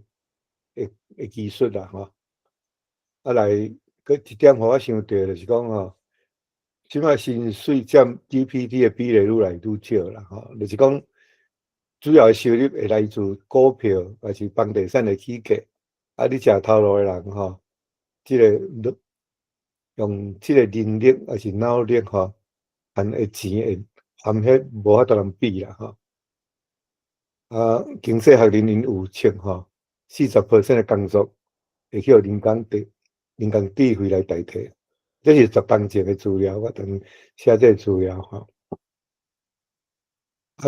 Speaker 2: 的技术啦吼。来，佮一点互我想到就是讲吼，即摆薪水占 GPT 的比例愈来愈少啦吼，就是讲主要的收入会来自股票还是房地产的起价，你食头路的人吼，即个用即个能力还是脑力吼，含的钱会含迄无法度通比啦吼。经济学人因有称吼，40% 的工作会去人工智慧来代替，这是10分前的资料，我等写这资料吼。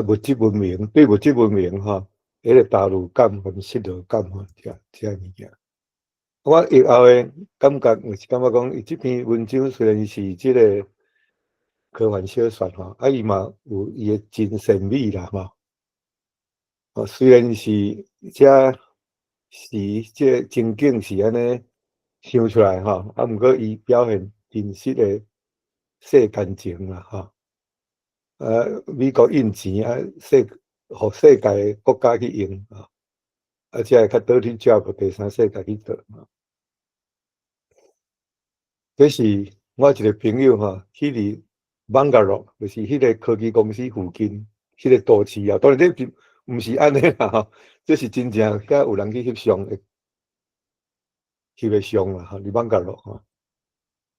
Speaker 2: 物质文明对物质文明吼，迄个大陆感和失落感吼，这物件。我以后的感觉，是感觉讲，伊这篇文章虽然是即个科幻小说吼，伊嘛有伊的真善美啦吼。虽然是遮是即个情景是安尼想出来吼，毋过伊表现真实的世间情啦吼。美国印钱互世界的国家去用而且会较倒去照顾第三世界去做。这是我一个朋友吼，去伫孟加拉，就是迄个科技公司附近，迄个都市啊。当然这毋是安尼啦吼，这是真正遐有人去翕相的，翕的相啦吼，伫孟加拉吼。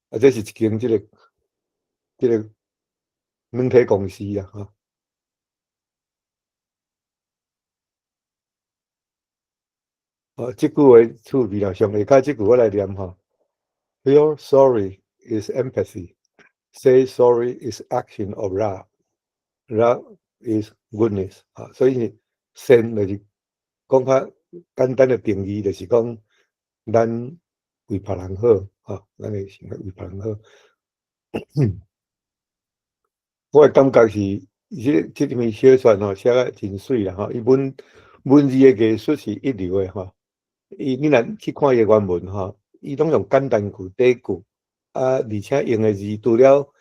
Speaker 2: 啊，这是一间即个软体公司啊吼。即句话趣味啦，上下骹即句我来念吼。Feel sorry is empathy. Say sorry is action of love. Love is goodness. 所以善就是讲较简单的定义，就是讲咱为别人好，咱会想为别人好。我的感觉是，这篇小说吼写得真水啦吼，伊文字的艺术是一流的吼。你若去看伊的原文吼，伊拢用简单句、短句，而且用的字除了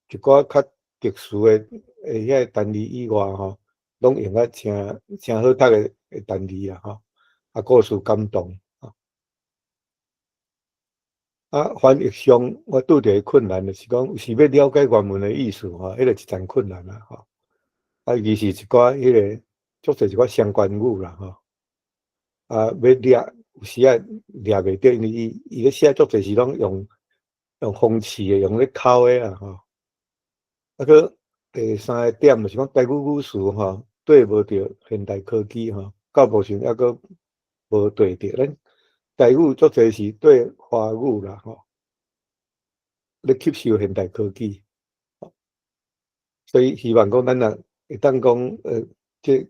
Speaker 2: 一寡较特殊的遐单字以外吼，拢用啊真好读的单字啦吼，故事感动翻译上我拄着困难就是讲，是要了解原文的意思吼，迄个一阵困难啦吼。尤其是一寡迄个足侪一寡相关语啦吼，要掠。有时啊，掠袂着，因为伊咧写作侪是拢用讽刺的，用咧口的啦吼。个第三个点就是讲台语语词吼，对无着现代科技吼，到目前还阁无对着。咱台语足侪是对华语啦吼，咧吸收现代科技，所以希望讲咱若会当讲这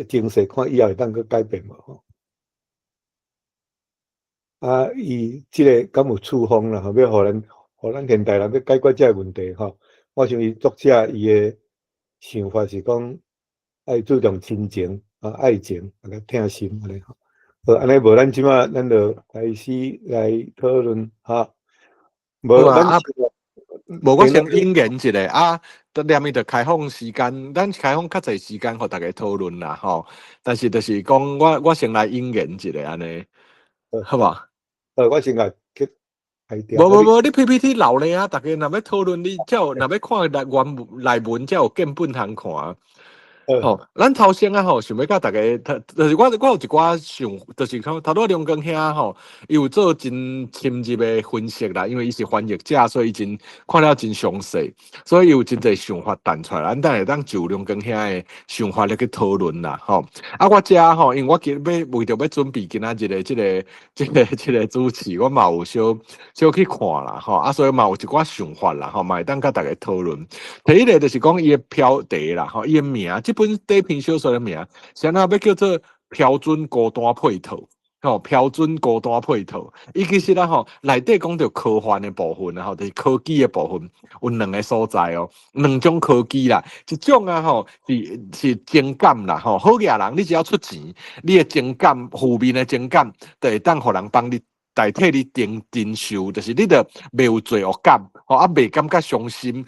Speaker 2: 精势看以后会当去改变无吼。伊即个敢有处方啦？要互咱现代人要解决这个问题吼。我想伊作者伊的想法是讲，爱注重亲情爱情，甲疼心安尼吼。好，安尼无咱即马咱就开始来讨论哈。无咱
Speaker 1: 无我先引言一下念伊着开放时间，咱开放较侪时间互大家讨论啦吼。但是就是讲我先来引言一下安尼，好无？
Speaker 2: 我先来去开掉。
Speaker 1: 无，你 PPT 老咧啊！大家若要讨论，你才有若要看内文才有根本通看。咱头先吼，想要甲大家，就是我有一寡想，就是头拄梁光兄吼，伊有做真深入的分析啦，因为伊是翻译者，所以伊真看了真详细，所以有真侪想法弹出来，咱等下当就梁光兄的想法来去讨论啦，吼。我遮吼，因为我为着要准备今仔日的这个主持，我嘛有小去看啦，吼。所以嘛有一寡想法啦，吼，嘛会当甲大家讨论。第一个就是讲伊的标题啦，吼，伊的名，本第一篇小说的名，啥那要叫做标准高端配套，标准高端配套。伊其实啦吼，内底讲到科幻的部分啦，吼，就是科技的部分，有两个所在哦，两种科技啦，一种吼是情感啦，吼，好野人，你只要出钱，你的情感负面的情感，就会当互人帮你。代替你承受，就是你著袂有罪恶感，袂感觉伤心，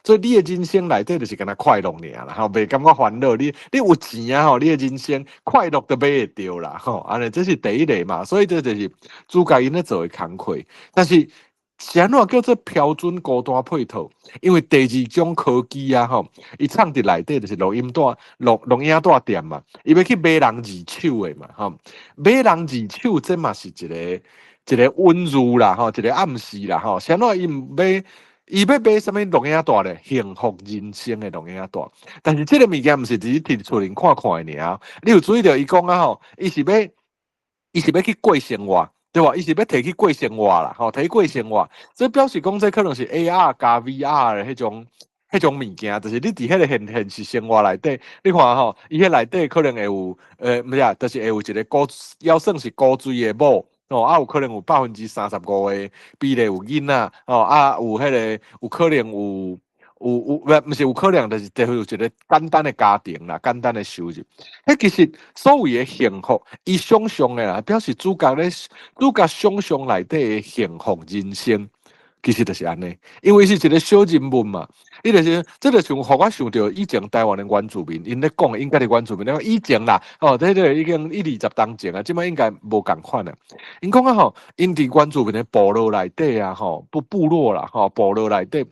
Speaker 1: 所以你的人生内底就是敢若快乐尔啦，袂感觉烦恼。你有钱啊，你的人生快乐都买会着啦，安尼这是第一类嘛，所以这就是主角因咧做的工课，但是。安怎叫做标准高端配套？因为第二种科技啊，伊藏伫内底就是录音带店嘛，伊要去买人二手的嘛，买人二手这嘛是一个温柔啦，一个暗示啦，安怎伊要买什么录音带咧？幸福人生的录音带，但是这个物件毋是只是摕出来看看的尔，你有注意到伊讲啊，伊是要去过生活。对吧？伊是要摕去过生活啦，摕去过生活，这表示讲这可能是 AR 加 VR 的迄种物件，就是你伫迄个现实生活内底，你看伊迄内底可能会有毋是啊，就是会有一个要算是高水的某有可能有35%的比例有囡仔有迄个有可能有。毋是有可能，就是有一个简单的家庭啦，简单的收入。迄其实所谓的幸福，伊想象的啦，表示主角想象内底的幸福人生，其实就是安尼。因为是一个小人物嘛，伊就是这个像互我想到以前台湾的原住民，因咧讲的应该是原住民，以前啦，这个已经1、20当前啊，即摆应该无共款啊。因讲啊因伫原住民的部落内底啊，部落啦，部落内底，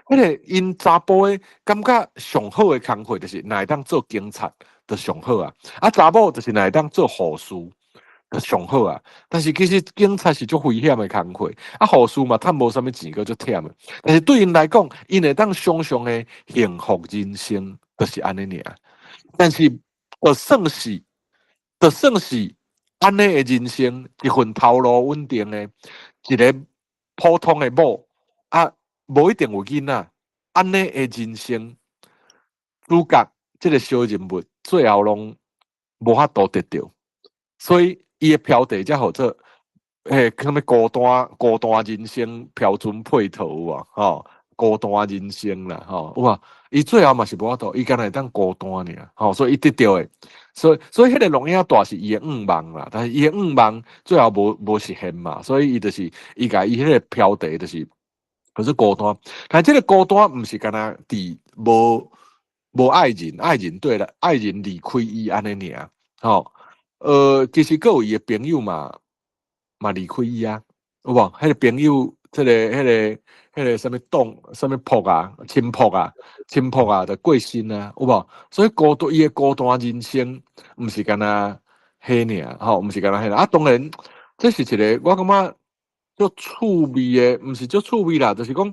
Speaker 1: 迄个因查甫的感觉上好的工课就是会当做警察，就上好啊。啊，查某就是会当做护士。上好啊，但是其实警察是足危险的工课，啊，护士嘛，趁无啥物钱，个足忝的。但是对因来讲，因会当想象的幸福人生，就是安尼尔。但是，就算是安尼的人生，一份头路稳定的，一个普通的某啊，无一定有囡仔，安尼的人生，主角这个小人物最后拢无法度得到，所以。伊的标题才叫做什么孤单人生标准配套啊，孤单人生啦，哇，伊最后嘛是无法度，伊敢若会当孤单尔，所以伊得到的，所以迄个龙影大是伊的愿望啦，但是伊的愿望最后无实现嘛，所以伊就是伊甲伊迄个标题就是孤单，但这个孤单毋是敢若伫无爱人，爱人对了，爱人离开伊安尼尔，其实有伊的朋友嘛离开伊啊，有无？迄个朋友，迄个什么什么仆啊，亲仆啊，就过身啊，有无？所以伊的孤单人生，毋是干那迄尔，毋是干那迄啊。当然，这是一个我感觉足趣味的，毋是足趣味啦，就是讲，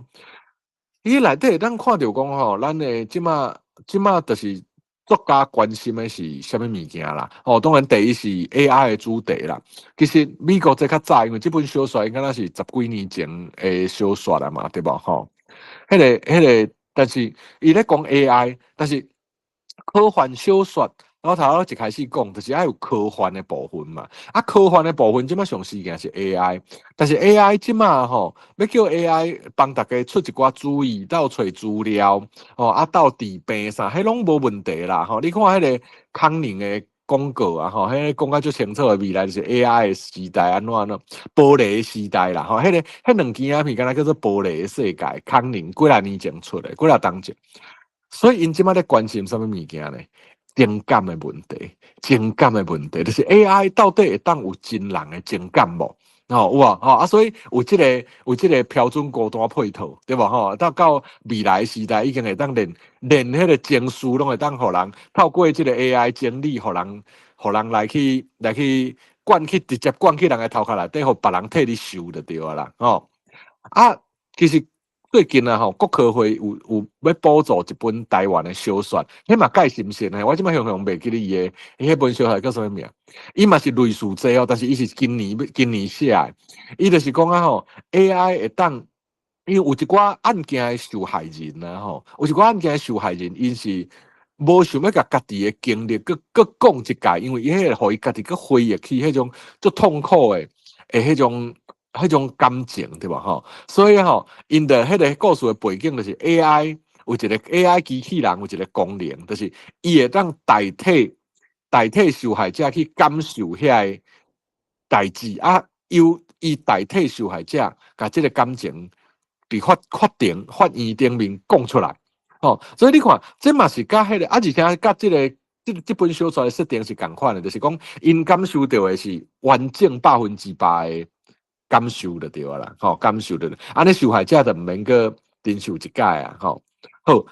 Speaker 1: 伊内底咱看到讲咱的即马就是。作家关心的是啥物物件啦？当然第一是 AI 的主题啦。其实美国这较早，因为这本小说应该那是10几年前的小说啦嘛，对吧？迄个，但是伊咧讲 AI， 但是科幻小说。然后头一开始讲，就是要有科幻的部分嘛。啊，科幻的部分即马上事件是 AI， 但是 AI 即马要叫 AI 帮大家出一寡主意，到找资料，到治病啥，迄拢无问题啦。你看迄个康宁的广告啊，迄个讲甲足清楚的未来就是 AI 的时代安怎玻璃的时代啦。迄两件啊片，敢若叫做玻璃的世界，康宁几来年前出的，几来当前。所以因即马咧关心啥物物件呢？情感的问题，就是 AI 到底会当有真人的情感无？有啊，所以有即个标准孤单配套，对无？到未来时代已经会当连迄个情绪拢会当互人透过即个 AI 整理，互人来去直接灌去人的头壳内底，互别人替你受就对啊啦，其实。最近啊，国科会有要补助一本台湾的小说，迄嘛介新鲜诶，我即摆想袂记哩伊迄本小说叫什么名？伊嘛是类似这但是伊是今年写诶，伊就是讲AI 会当，因为有一寡案件的受害人啊，有一寡案件的受害人，因是无想要甲家己的经历，佮讲一界，因为伊迄个互伊家己佮回忆起迄种足痛苦诶迄种感情对吧？所以因的迄个故事的背景就是 AI 有一个 AI 机器人有一个功能，就是伊会当代替受害者去感受遐个代志啊，伊代替受害者，甲即个感情伫法院顶面讲出来。所以你看，这嘛是甲迄个而且甲这本小说的设定是共款的，就是讲因感受到的是完整100%的。感受就对啦，感受就对，安尼受害者就毋免个忍受一届啊，好，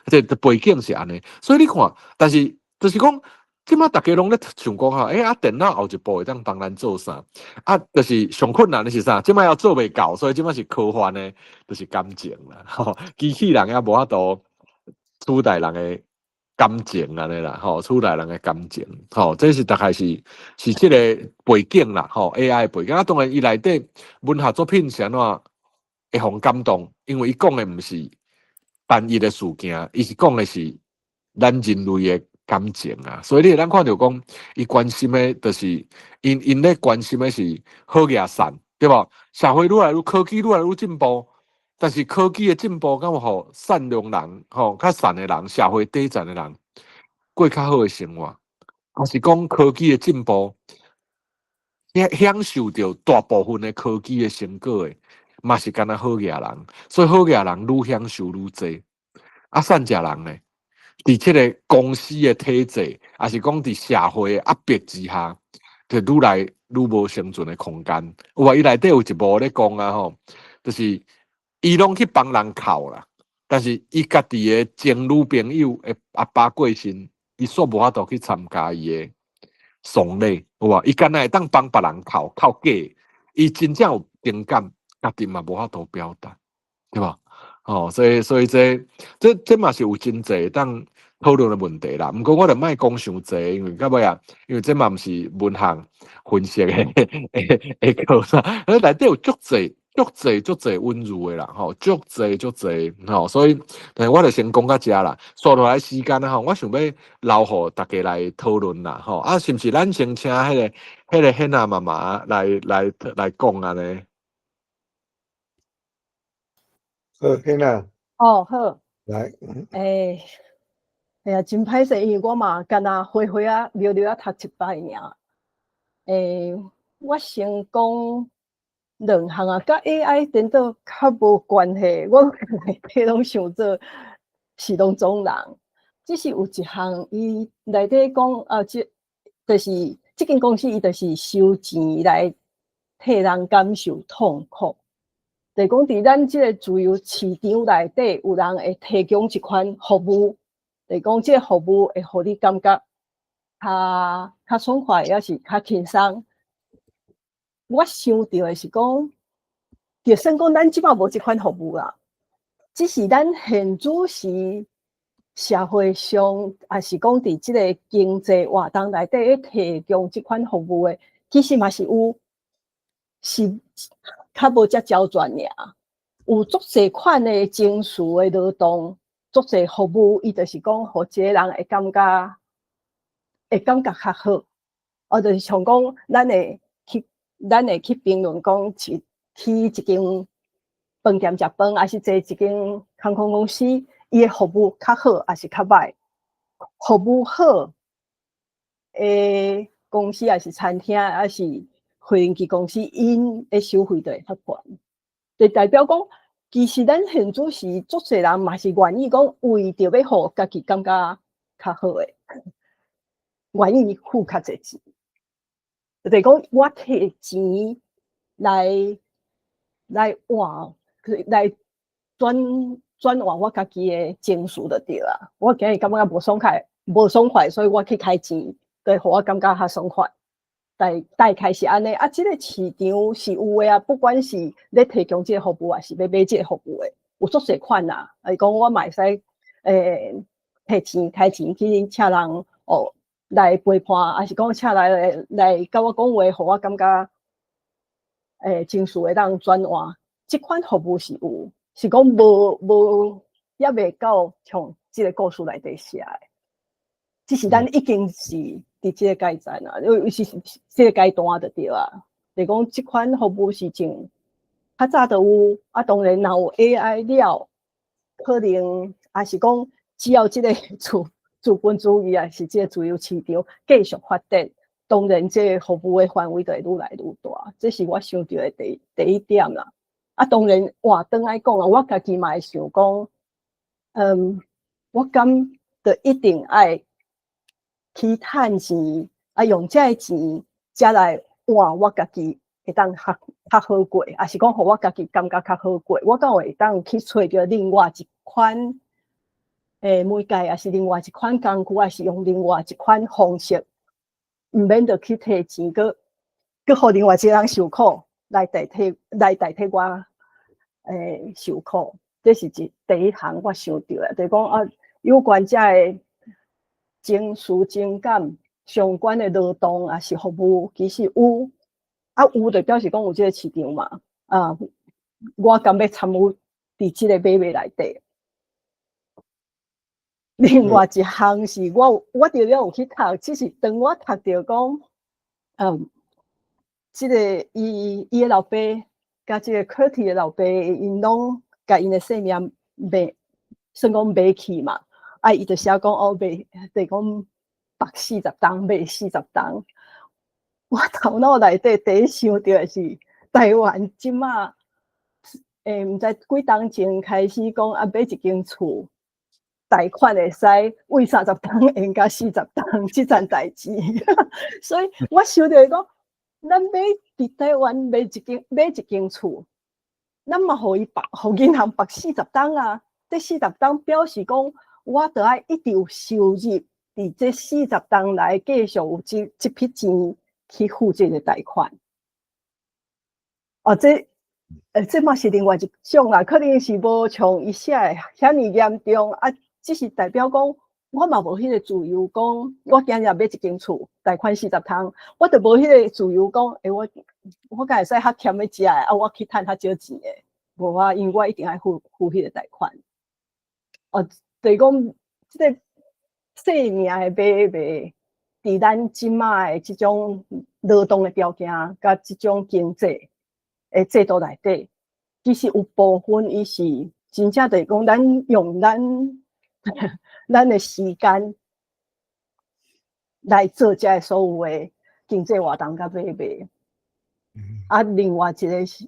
Speaker 1: 这背景是安尼，所以你看，但是就是讲，即马大家拢咧想讲电脑后一步会当帮咱做啥？就是上困难的是啥？即马要做袂到，所以即马是科幻的，就是感情啦，机器人也无法度取代人的感情安尼啦，取代人的感情，这是大概是即个背景啦，AI 背景当然伊内底文学作品是安怎会互感动，因为伊讲的毋是单一的事件，伊是讲的是咱人类的感情啊，所以你会当看到讲，伊关心的就是因咧关心的是好野善，对无？社会科技愈来愈进步。但是科技的进步，敢有互善良人、较善的人、社会底层的人过较好的生活，还是讲科技的进步，享受到大部分的科技的成果的，嘛是敢若好野人，所以好野人愈享受愈多。善食人呢，伫即个公司的体制，还是讲伫社会的压迫之下，就愈来愈无生存的空间。有啊，伊内底有一幕咧讲啊吼，就是伊拢去帮人哭啦，但是伊家己的情侣朋友的阿爸过身，伊煞无法度去参加伊的丧礼，有啊，伊敢若会当帮别人哭假，伊真正有情感，家己嘛无法度表达，对吧？哦，所以这嘛是有真济当讨论的问题啦。毋过我著莫讲伤济，因为到尾啊，因为这嘛毋是文学分析的课啦，内底有足济温柔的啦，吼，足济吼，所以，但我著先讲到遮啦。刷落来时间吼，我想要留互大家来讨论啦，吼啊，是毋是咱先请迄个hen啊妈妈来讲安尼？
Speaker 2: 天啊，
Speaker 7: 哦，好，
Speaker 2: 来，
Speaker 7: 哎呀，真歹势，因为我嘛干那灰啊、溜啊读一摆尔。我先讲两项啊，甲 AI 颠倒较无关系。我内底拢想做是拢种人，只是有一项伊内底讲就是即间公司伊就是收钱来替人感受痛苦。就是讲，伫咱即个自由市场内底，有人会提供一款服务，就是讲，即个服务会互你感觉较爽快，也是较轻松。我想到的是讲，就算讲咱即摆无即款服务啦，只是咱现主是社会上，也是讲伫即个经济活动内底提供即款服务的，其实嘛是有，是较无遮刁钻尔。有足侪款的情绪的劳动，足侪服务，伊就是讲，互一个人会感觉较好。就是像讲，咱会去评论讲，去一间饭店食饭，还是坐一间航空公司，伊的服务较好，还是较歹？服务好的公司，还是餐厅，还是飞行机公司，因的收费就会较悬。就代表讲，其实咱现主是足侪人嘛是愿意讲，为着要互家己感觉较好诶，愿意付较侪钱。就是讲，我摕钱来换，来转换我家己诶情绪就对啦。我今日感觉无爽快，所以我去开钱，对，互我感觉较爽快。大概是安尼啊，即个市场是有诶啊，不管是咧提供即个服务，还是要买即个服务诶，有足侪款啦。讲我嘛会使摕钱开钱去请人来陪伴，还是讲请来甲我讲话，互我感觉情绪会当转换。即款服务是有，是讲无也未到像即个故事内底写诶，只是咱已经是伫即个阶段啦，是即个阶段就对啊。就是讲即款服务是种较早就有，啊当然若有 AI 了，可能也是讲只要即个资本主义啊，是即个自由市场继续发展，当然即个服务的范围就会愈来愈大。这是我想到的第一点啦。啊，当然话转来讲啊，我家己嘛会想讲，我敢就一定爱去趁钱，啊用这个钱才来换我家己会当较好过，还是讲互我家己感觉较好过，我敢会当去找着另外一款媒介，还是另外一款工具，还是用另外一款方式，毋免着去摕钱，佮互另外一个人受苦，来代替我受苦。这是第一项我想到的，就是讲啊，有关这个情绪情感相关的劳动也是服务，其实有啊，有就表示讲有这个市场嘛。啊，我敢要参与伫这个买卖内底。另外一项是我除了有去读，只是当我读到讲，这个伊的老爸甲这个 Curtis 的老爸，因拢甲因的性命算讲买去嘛。啊，伊就写讲卖，就是讲白40档，卖40档。我头脑内底第一想到的是台湾即马，毋知几档前开始讲买一间厝。贷款会使为30档延到40档，即件代志。所以我想着讲，咱伫台湾买一间厝，咱嘛互银行绑40档啊。这40档表示讲，我得爱一直有收入，伫这40档来继续有这笔钱去付这个贷款。哦，这嘛是另外一种啊，可能是无像伊写的遐尼严重啊，只是代表讲我嘛无迄个自由，讲我今日买一间厝，贷款40档，我就无迄个自由讲，我敢会使较欠的食的啊，我去趁较少钱的，无啊，因为我一定爱付迄个贷款。哦，就是讲即个生命的买，伫咱即卖的即种劳动的条件，甲即种经济的制度内底，其实有部分伊是真正就是讲，咱用咱的时间来做遮所有的经济活动甲买卖。啊，另外一个是。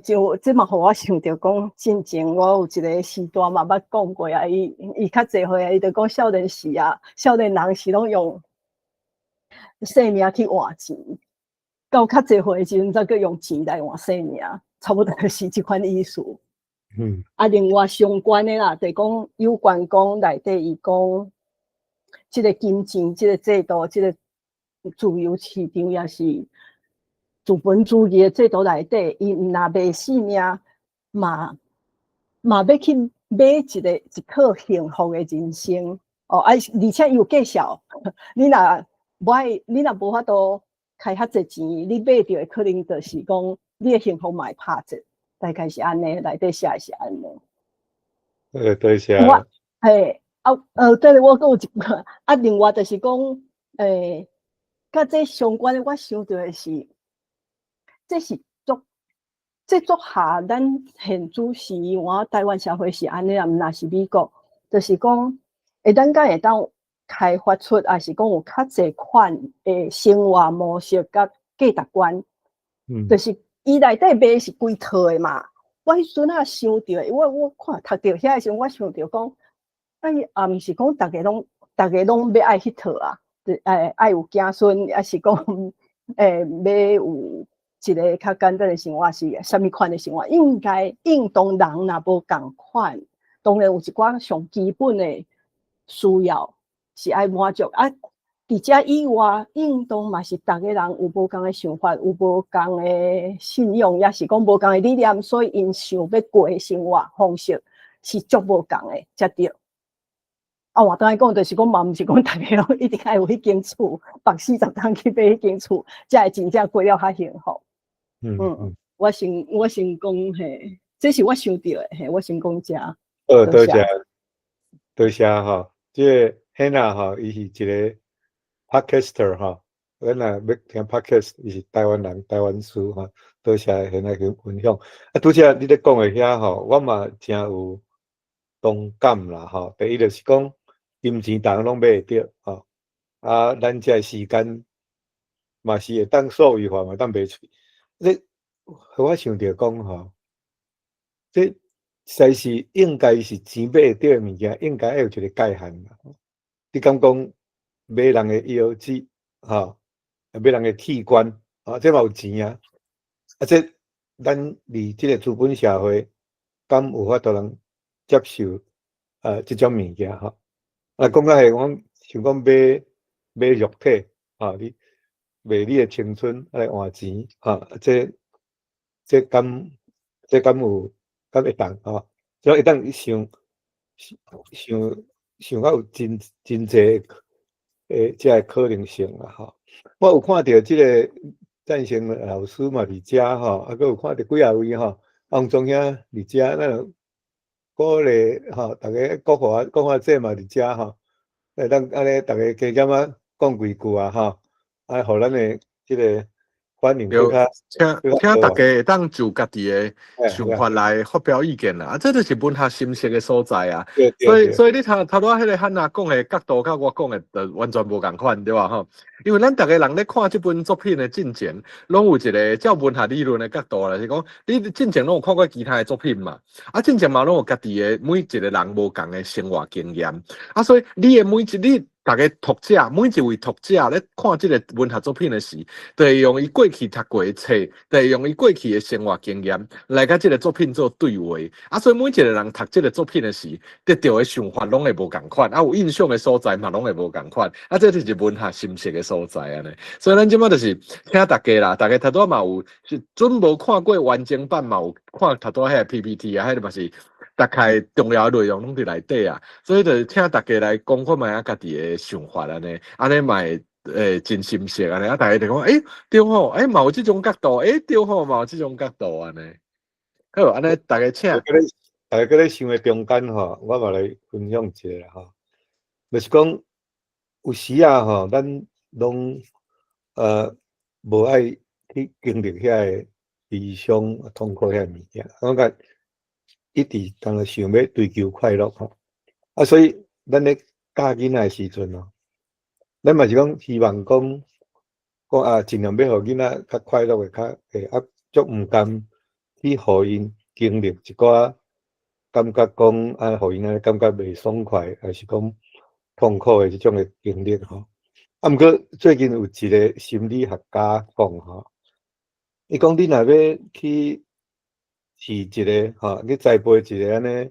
Speaker 7: 就这嘛，互我想着讲，之前我有一个时段嘛，捌讲过啊。伊较济岁啊，伊就讲少年时啊，少年人是拢用生命去换钱，到较济岁时阵再去用钱来换生命，差不多是即款意思。啊，另外相关的啦，就是讲有关讲内底伊讲，即个金钱、即个制度、即个自由市场也是。资本主义的制度内底，伊毋若卖性命，嘛要去买一套幸福的人生。而且伊有介绍，你若无法度开遐济钱，你买着的可能就是讲你的幸福嘛会拍折，大概是安尼，内底写的是安尼。
Speaker 2: 多谢。
Speaker 7: 对，我阁有一个啊，另外就是讲，甲这相关的，我想到的是。这足下咱现主时换台湾社会是安尼啊，毋若是美国，就是讲咱敢会当开发出，也是讲有较济款的生活模式甲价值观。就是伊内底卖是规套的嘛。我迄阵啊想着，我看读着遐的时候，我想着讲，毋是讲大家拢要爱迄套啊，爱有子孙，还是讲要有。一个较简单的生活是啥物款的生活？应当人若无共款，当然有一寡上基本的需要是爱满足啊。伫遮以外，应当嘛是逐个人有无共的想法，有无共的信仰，也是讲无共的理念，所以因想要过的生活方式是足无共的，才对。啊，我当然讲，就是讲嘛，毋是讲大家拢一定爱有迄间厝，绑40档去买迄间厝，才会真正过了较幸福。我先讲嘿，这是我想到的嘿，我先讲遮。
Speaker 2: 多谢哈，即个 Hannah 哈，伊是一个 podcaster 哈，咱若要听 podcast， 伊是台湾人，台湾书哈，多谢 Hannah 去分享。啊，拄则你咧讲的遐吼，我嘛真有同感啦哈。第一就是讲，金钱当拢买会着哈，啊，咱遮时间嘛是会当所有化嘛当卖出。这我想着讲吼，这实是应该是钱买得到物件，应该要有一个界限啦。你敢讲买人的腰子，哈，买人的器官，啊，这嘛有钱啊。啊，这咱伫这个资本社会，敢有法度人接受这种物件哈？啊，讲到係我想讲买肉体，啊，你。卖你的青春来换钱，哈，这敢会当哈？所以会当想到有真济这可能性啦，哈。我有看到这个赞成老师嘛伫遮哈，啊，佮有看到几啊位哈，王中兄伫遮，咱鼓励哈，大家国华姐嘛伫遮哈，当安尼大家加减啊讲几句啊哈。互咱的即个反应
Speaker 1: 就
Speaker 2: 更较
Speaker 1: 请大家会当就家己的
Speaker 2: 哎
Speaker 1: 想法来发表意见啦，这就是文学深色的所在啊。
Speaker 2: 对对，
Speaker 1: 所以你头拄迄个汉娜讲的角度，甲我讲的就完全无共款，对吧？吼，因为咱大家人咧看这本作品的进程，拢有一个照文学理论的角度啦，是讲你进程拢有看过其他的作品嘛？啊，进程嘛拢有家己的每一个人无共的生活经验，啊，所以你大家读者每一位读者咧看这个文学作品的时，就会用伊过去读过的册，就会用伊过去的生活经验来甲这个作品做对话。啊，所以每一个人读这个作品的时，得到的想法拢会无共款，啊，有印象的所在嘛，拢会无共款。啊，这就是文学深色的所在安尼。所以咱即马就是请大家啦，大家头拄嘛有是准无看过完整版嘛，有看头拄迄个 PPT 啊，迄个嘛是大概重要的内容拢伫内底啊。所以就请大家来讲看卖家己的想法安尼嘛会真深色安尼，啊，大家就讲对吼，嘛有即种角度，对吼，嘛有即种角度安尼。好，安尼大家请。
Speaker 2: 大家咧想的中间吼，我嘛来分享一下啦吼，就是讲有时啊吼，咱拢无爱去经历遐个悲伤、痛苦遐物件，我讲一直当想要追求快乐吼，啊，所以咱咧教囡仔的时阵哦，咱嘛是讲希望讲啊，尽量要互囡仔较快乐的，啊，足毋甘去互因经历一寡。感觉讲啊，互因感觉袂爽快，还是讲痛苦的这种的经历吼。啊，毋过最近有一个心理学家讲吼，伊讲你若要去一个吼，去栽培一个安尼，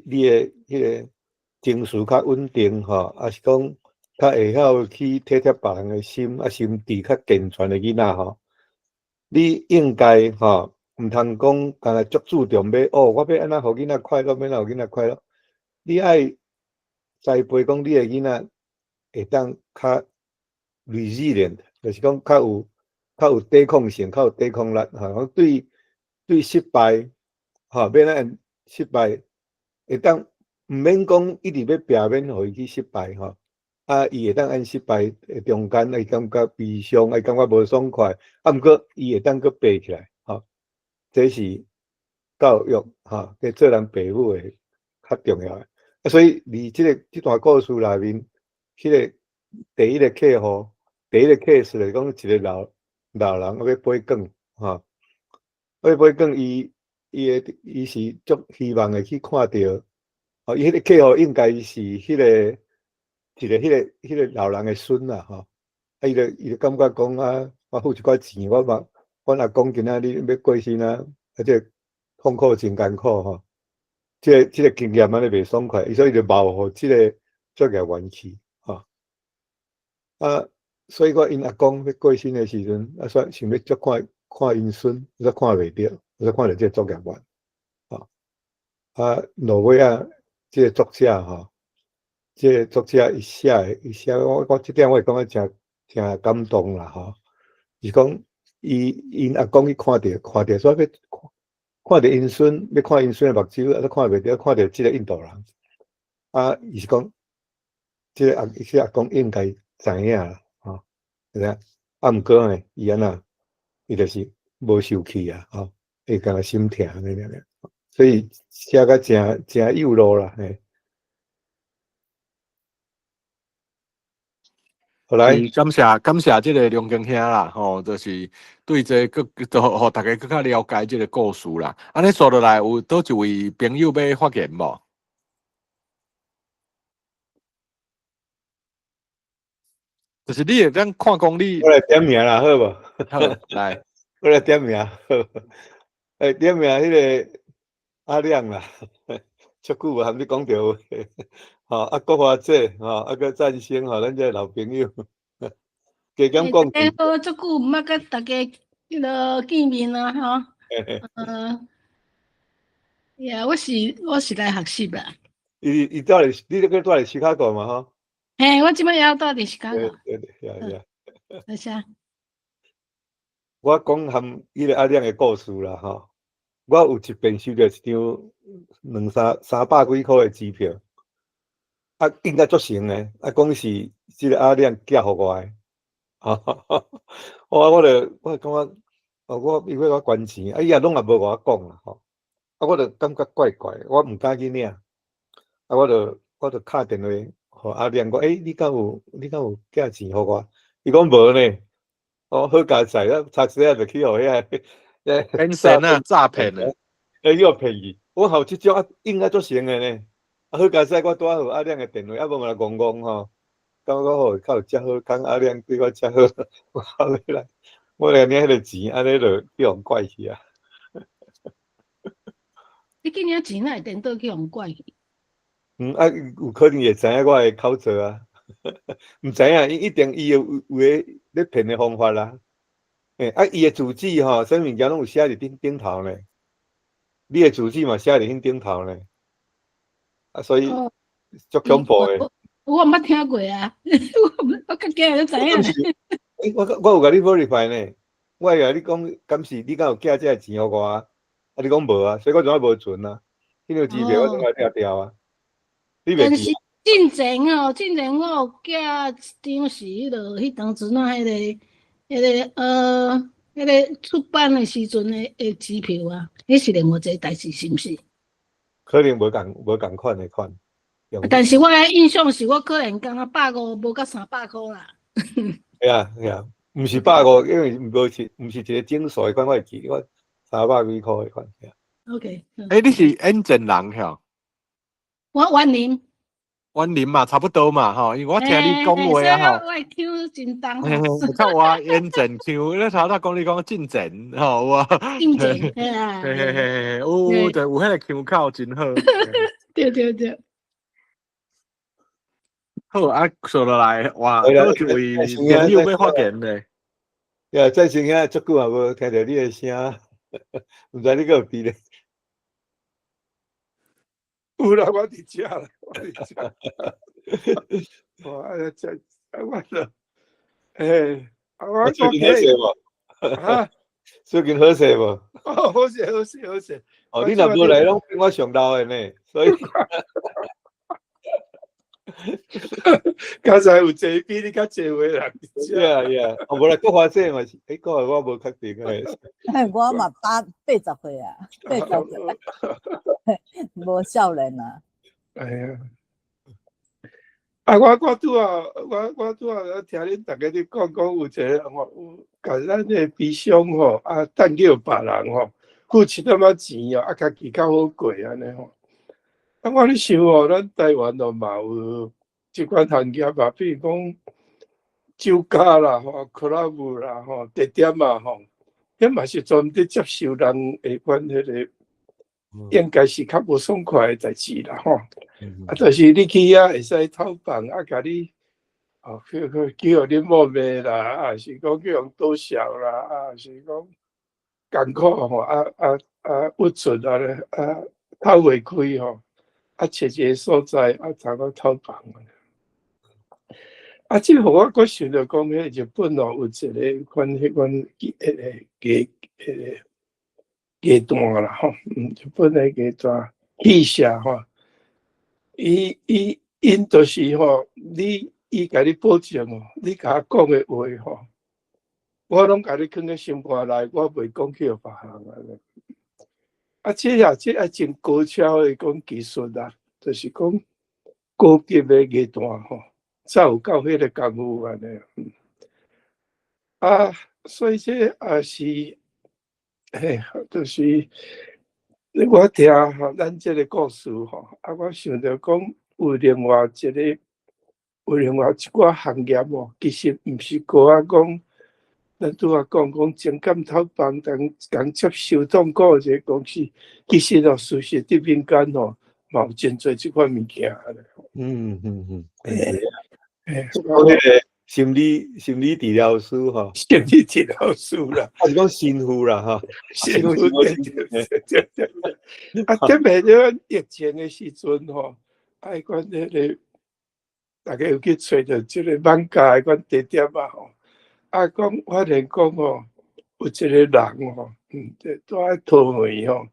Speaker 2: 你的迄个情绪较稳定吼，啊是讲较会晓去体贴别人的心，啊心智较健全的囡仔吼，你应该吼。毋通讲，干那足注重要我要安怎互囡仔快乐，要安怎互囡仔快乐。你爱栽培讲你的囡仔会当较 resilient， 就是讲较有抵抗性，较有抵抗力。吼，对失败，吼，免咱失败会当毋免讲一直要避免互伊去失败吼。啊，伊会当按失败中间会感觉悲伤，会感觉无爽快。啊，毋过伊会当佫爬起来。这是教育哈，对做人父母的较重要的。啊，所以这段故事内面，迄个第一个客户，第一个 case 来讲，一个老人要买粿哈，要买粿，伊是足希望的去看到，哦，伊迄个客户应该是迄个老人的孙啦，吼，啊，伊就感觉讲啊，我付一寡钱，我阿公今仔日要过身啊，而且痛苦真艰苦吼，这个经验安尼袂爽快，所以就冒互这个作业员去吼。啊，所以我因阿公要过身的时阵，啊，想要足看因孙，则看袂着，则看着这个作业员，吼。啊，落尾啊，这个作者吼，这个作者伊写我这点我会感觉真感动啦吼，是讲。因阿公去看到，所以要看到因孙，要看因孙的目睭，啊，都看袂着，看到这个印度人，啊，伊是讲，这个阿公应该知影啦，吼，是啊，啊，毋过呢，伊安那，伊就是无受气啊，吼，会感觉心疼安尼，所以写甲真幼弱啦，嘿。
Speaker 1: 感谢这个梁根兄啦，吼，就是对这个互大家更加了解这个故事啦。安尼说落来，有倒一位朋友要发言无？就是你会当看讲你，
Speaker 2: 我来点名啦，好无？
Speaker 1: 好，来，
Speaker 2: 我来点名，好。点名迄个阿亮啦，足久无和你讲着话，吼，啊，国华姐，吼，啊，个赞星，吼，咱这老朋友。加减讲句，
Speaker 8: 好，足久毋捌甲大家迄落见面啊，吼。我是来学习啦。
Speaker 2: 伊住咧，你咧住咧芝加哥嘛？吼。
Speaker 8: 嘿，我即摆也住伫芝加哥。
Speaker 2: 对，
Speaker 8: 多谢。
Speaker 2: 我讲含迄个阿亮的故事啦，吼。我有一遍收到一张300几块的支票，啊，应该足成的，啊，讲是即个阿亮寄互我的。我感觉，我因为我捐钱，伊也拢也无甲我讲啦吼，我就感觉怪怪，我毋敢去领，我就敲电话互阿亮讲，你敢有寄钱互我？伊讲无呢，好佳哉，查时仔就去互
Speaker 1: 骗神啊，诈骗啊！
Speaker 2: 又骗伊，我好即种应该做成的呢。好佳哉，我拄互阿亮的电话，无来戆戆吼。感觉好，较有遮好，讲阿亮对我遮好，我后来我来领迄个钱，安尼就去互怪去啊。
Speaker 8: 你今年钱哪会颠倒去互怪去？
Speaker 2: 有可能会知影我的口罩啊，毋知影，一定伊有诶咧骗的方法啦。伊的主旨吼，啥物件拢有写伫顶头呢？你的主旨嘛写伫顶头呢？所以足恐怖的。
Speaker 8: 我毋捌听过啊，我较惊就知影咧。
Speaker 2: 我有甲你 verify 呢，我甲你讲，敢是你敢有寄这个钱互我啊？你讲无啊，所以我怎啊无存啊？迄张支票我怎啊拆掉啊？你袂记？
Speaker 8: 进前我有寄一张是迄当阵啊，迄个出版的时阵的支票啊，迄是另外一个代志，是毋是？
Speaker 2: 可能无共款的款。
Speaker 8: 但是我的印象是我可能刚150，无到300块啦。
Speaker 2: 系啊，毋是150，因为毋是一个整数的款，我会记，我300几块的款。
Speaker 8: OK。
Speaker 1: 你是演证人吼？
Speaker 8: 我园林。
Speaker 1: 园林嘛，差不多嘛吼，因为我听你讲话啊吼。
Speaker 8: 我的腔真重。
Speaker 1: 较我演证腔，你头讲你讲进前吼，我。
Speaker 8: 进前，
Speaker 1: 有就有迄个腔口真好。
Speaker 8: 对。
Speaker 1: 好啊，说落来，哇，多一位朋友要发言咧。
Speaker 2: 再先啊，足久也无听到你的声，毋知你有伫咧？
Speaker 9: 有啦，我伫遮啦，我伫遮。哇，真，我了，我
Speaker 2: 最近好势无？
Speaker 9: 啊，
Speaker 2: 最近好势无？
Speaker 9: 好势。
Speaker 2: 你若无来，拢比我上老的呢，所以。
Speaker 9: 刚才有一个比你较济话人。
Speaker 2: 无啦，国华姐嘛是，国华我无确定诶。
Speaker 10: 我嘛80岁啊，80岁，无少年啊。
Speaker 9: 哎呀，我拄啊，听恁大家咧讲有一个有甲咱诶悲伤吼，等叫别人吼，付一点仔钱哦，家己较好过安尼吼。我咧想哦，咱台湾咯嘛有即款行业嘛，比如讲酒家啦、吼club啦、吼地点啊、吼，迄嘛是专门接受人会款迄个，应该是较无爽快诶代志啦，吼。就是你去遐会使偷房甲你，叫你冒昧啦，是讲叫人多笑啦，是讲艰苦吼，不准偷袂开吼。找一个所在，通个偷房即互我阁想着讲，迄日本哦有一个款迄款鸡蛋啦吼，日本的鸡蛋气社吼，因就是吼，伊甲你保证哦，你甲我讲的话吼，我拢甲你放在心肝内，我袂讲去互别人这也真高超的讲技术啦，就是讲高级的艺段吼，才有到迄个功夫安尼。所以这也是，就是我听吼，咱这个故事吼，我想着讲有另外一寡行业哦，其实毋是个讲。咱拄啊讲情感偷房，共接受痛苦一个公司，其实哦，事实伫民间哦，嘛有真侪即款物件咧。
Speaker 2: 我迄个心理治疗师吼，
Speaker 9: 心理治疗师啦，
Speaker 2: 是讲心护啦哈，
Speaker 9: 心护对。特别咧疫情的时阵吼，迄款迄个大家有去找着即个网咖迄款地点啊吼。讲发现讲吼，有一个人吼，都爱讨钱吼，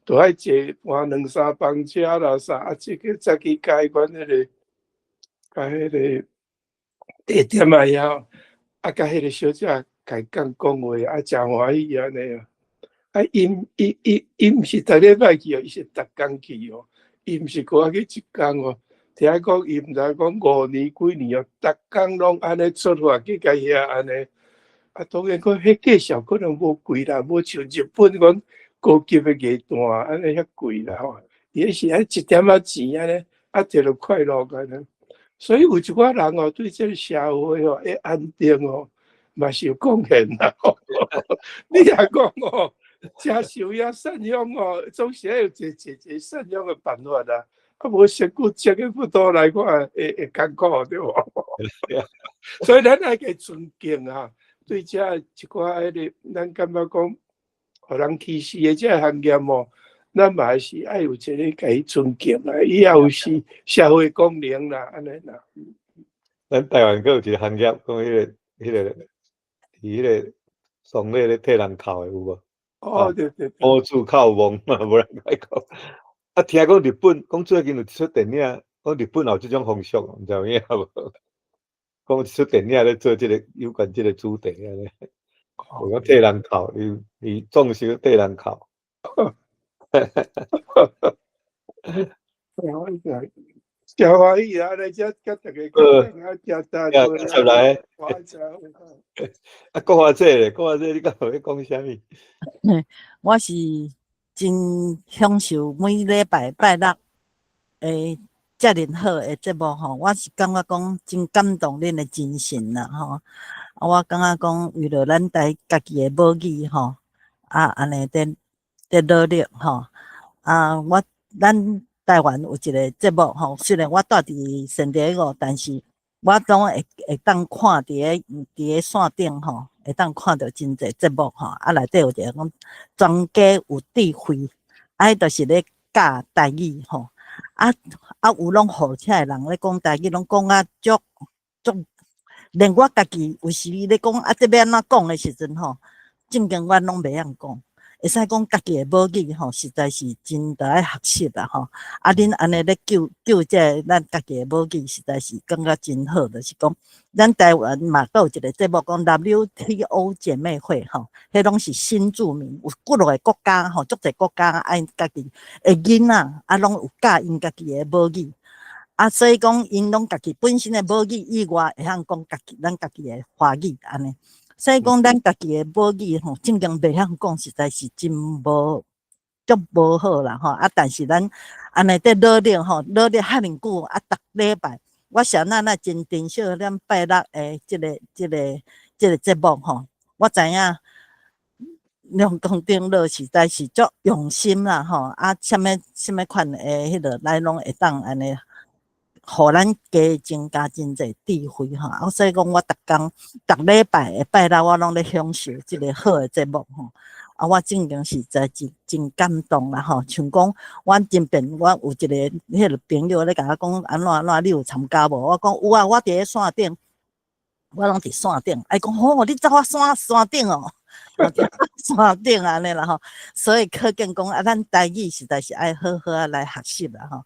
Speaker 9: 都爱坐换2-3班车啦啥，这个再去改款迄个地点啊遐，啊，甲迄个小姐甲伊讲话，啊，真欢喜安尼啊。啊，伊毋是逐礼拜去哦，伊是逐工去哦。伊毋是过去一工哦。听讲伊毋知讲5年几年哦，逐工拢安尼出发去甲遐安尼。啊，当然讲迄价钱可能无贵啦，无像日本讲高级的艺单安尼遐贵啦吼。伊是爱一点仔钱安尼，啊，摕着快乐安尼。所以有一寡人哦，对这个社会哦，会安定哦，嘛是有贡献啦。你若讲哦，真受益善良哦，总是要有一善良的办法啦。啊，无身躯接个不多来看，会艰苦对无？所以咱爱个尊敬啊，对这一寡迄个，咱感觉讲，互人歧视的这行业哦，咱嘛还是爱有一个甲伊尊敬啦，伊也有是社会功能啦，安尼啦。
Speaker 2: 咱台湾阁有一个行业，讲迄个爽咧咧替人哭的有无？
Speaker 9: 哦，对对对。
Speaker 2: 摸住靠蒙嘛，无人爱讲。啊，听讲日本讲最近有一出电影，讲日本有即种风俗，毋知有影无？讲一出电影咧做即个有关即个主题安尼，有讲替人哭，伊总是替人哭。
Speaker 9: 真欢喜啊！来遮甲大家讲啊，食大
Speaker 2: 出来。啊，国华姐咧，国华姐，你敢有咧讲啥物？
Speaker 10: 我是真享受每礼拜拜六诶遮尔好诶节目吼，我是感觉讲真感动恁诶精神啦吼。啊，我感觉讲为了咱家己诶母语吼，啊安尼在努力吼。啊，咱台湾有一个节目吼，虽然我住伫圣地亚哥，但是我总会当看伫个线顶吼，会当看到真侪节目吼。啊，内底有一个讲专家有智慧，啊，就是咧教台语吼。啊，有拢好车诶人咧讲台语，拢讲啊足，连我家己有时咧讲啊，这要安怎讲诶时阵吼，正经我拢袂晓讲。会使讲家己诶母语吼，实在是真得爱学习啦吼。啊，恁安尼咧救这咱家己诶母语，实在是感觉真好。就是讲，咱台湾嘛，阁有一个节目讲 WTO 姐妹会吼，迄拢是新住民，有几落个国家吼，足侪国家爱家己诶囡仔啊，拢有教因家己诶母语。啊，所以讲因拢家己本身诶母语以外，会晓讲咱家己诶华语安尼。所以讲，咱家己诶母语吼，正经袂晓讲，实在是真无好啦吼。啊，但是咱安尼在努力吼，努力遐尼久啊，逐礼拜，我想咱真珍惜咱拜六诶，即个节目吼。我知影梁公顶乐实在是足用心啦吼。啊，什么款诶，迄个咱拢会当安尼。互咱加增加真侪智慧吼，啊，所以讲我逐礼拜诶拜六我拢咧享受即个好诶节目吼。啊，我正经实在真感动啦吼。像讲我前边我有一个迄个朋友咧甲我讲安怎你有参加无？我讲有啊，我伫咧山顶，我拢伫山顶。伊讲好，你走啊山顶哦，山顶安尼啦吼。所以可见讲啊，咱台语实在是爱好好来学习啦吼。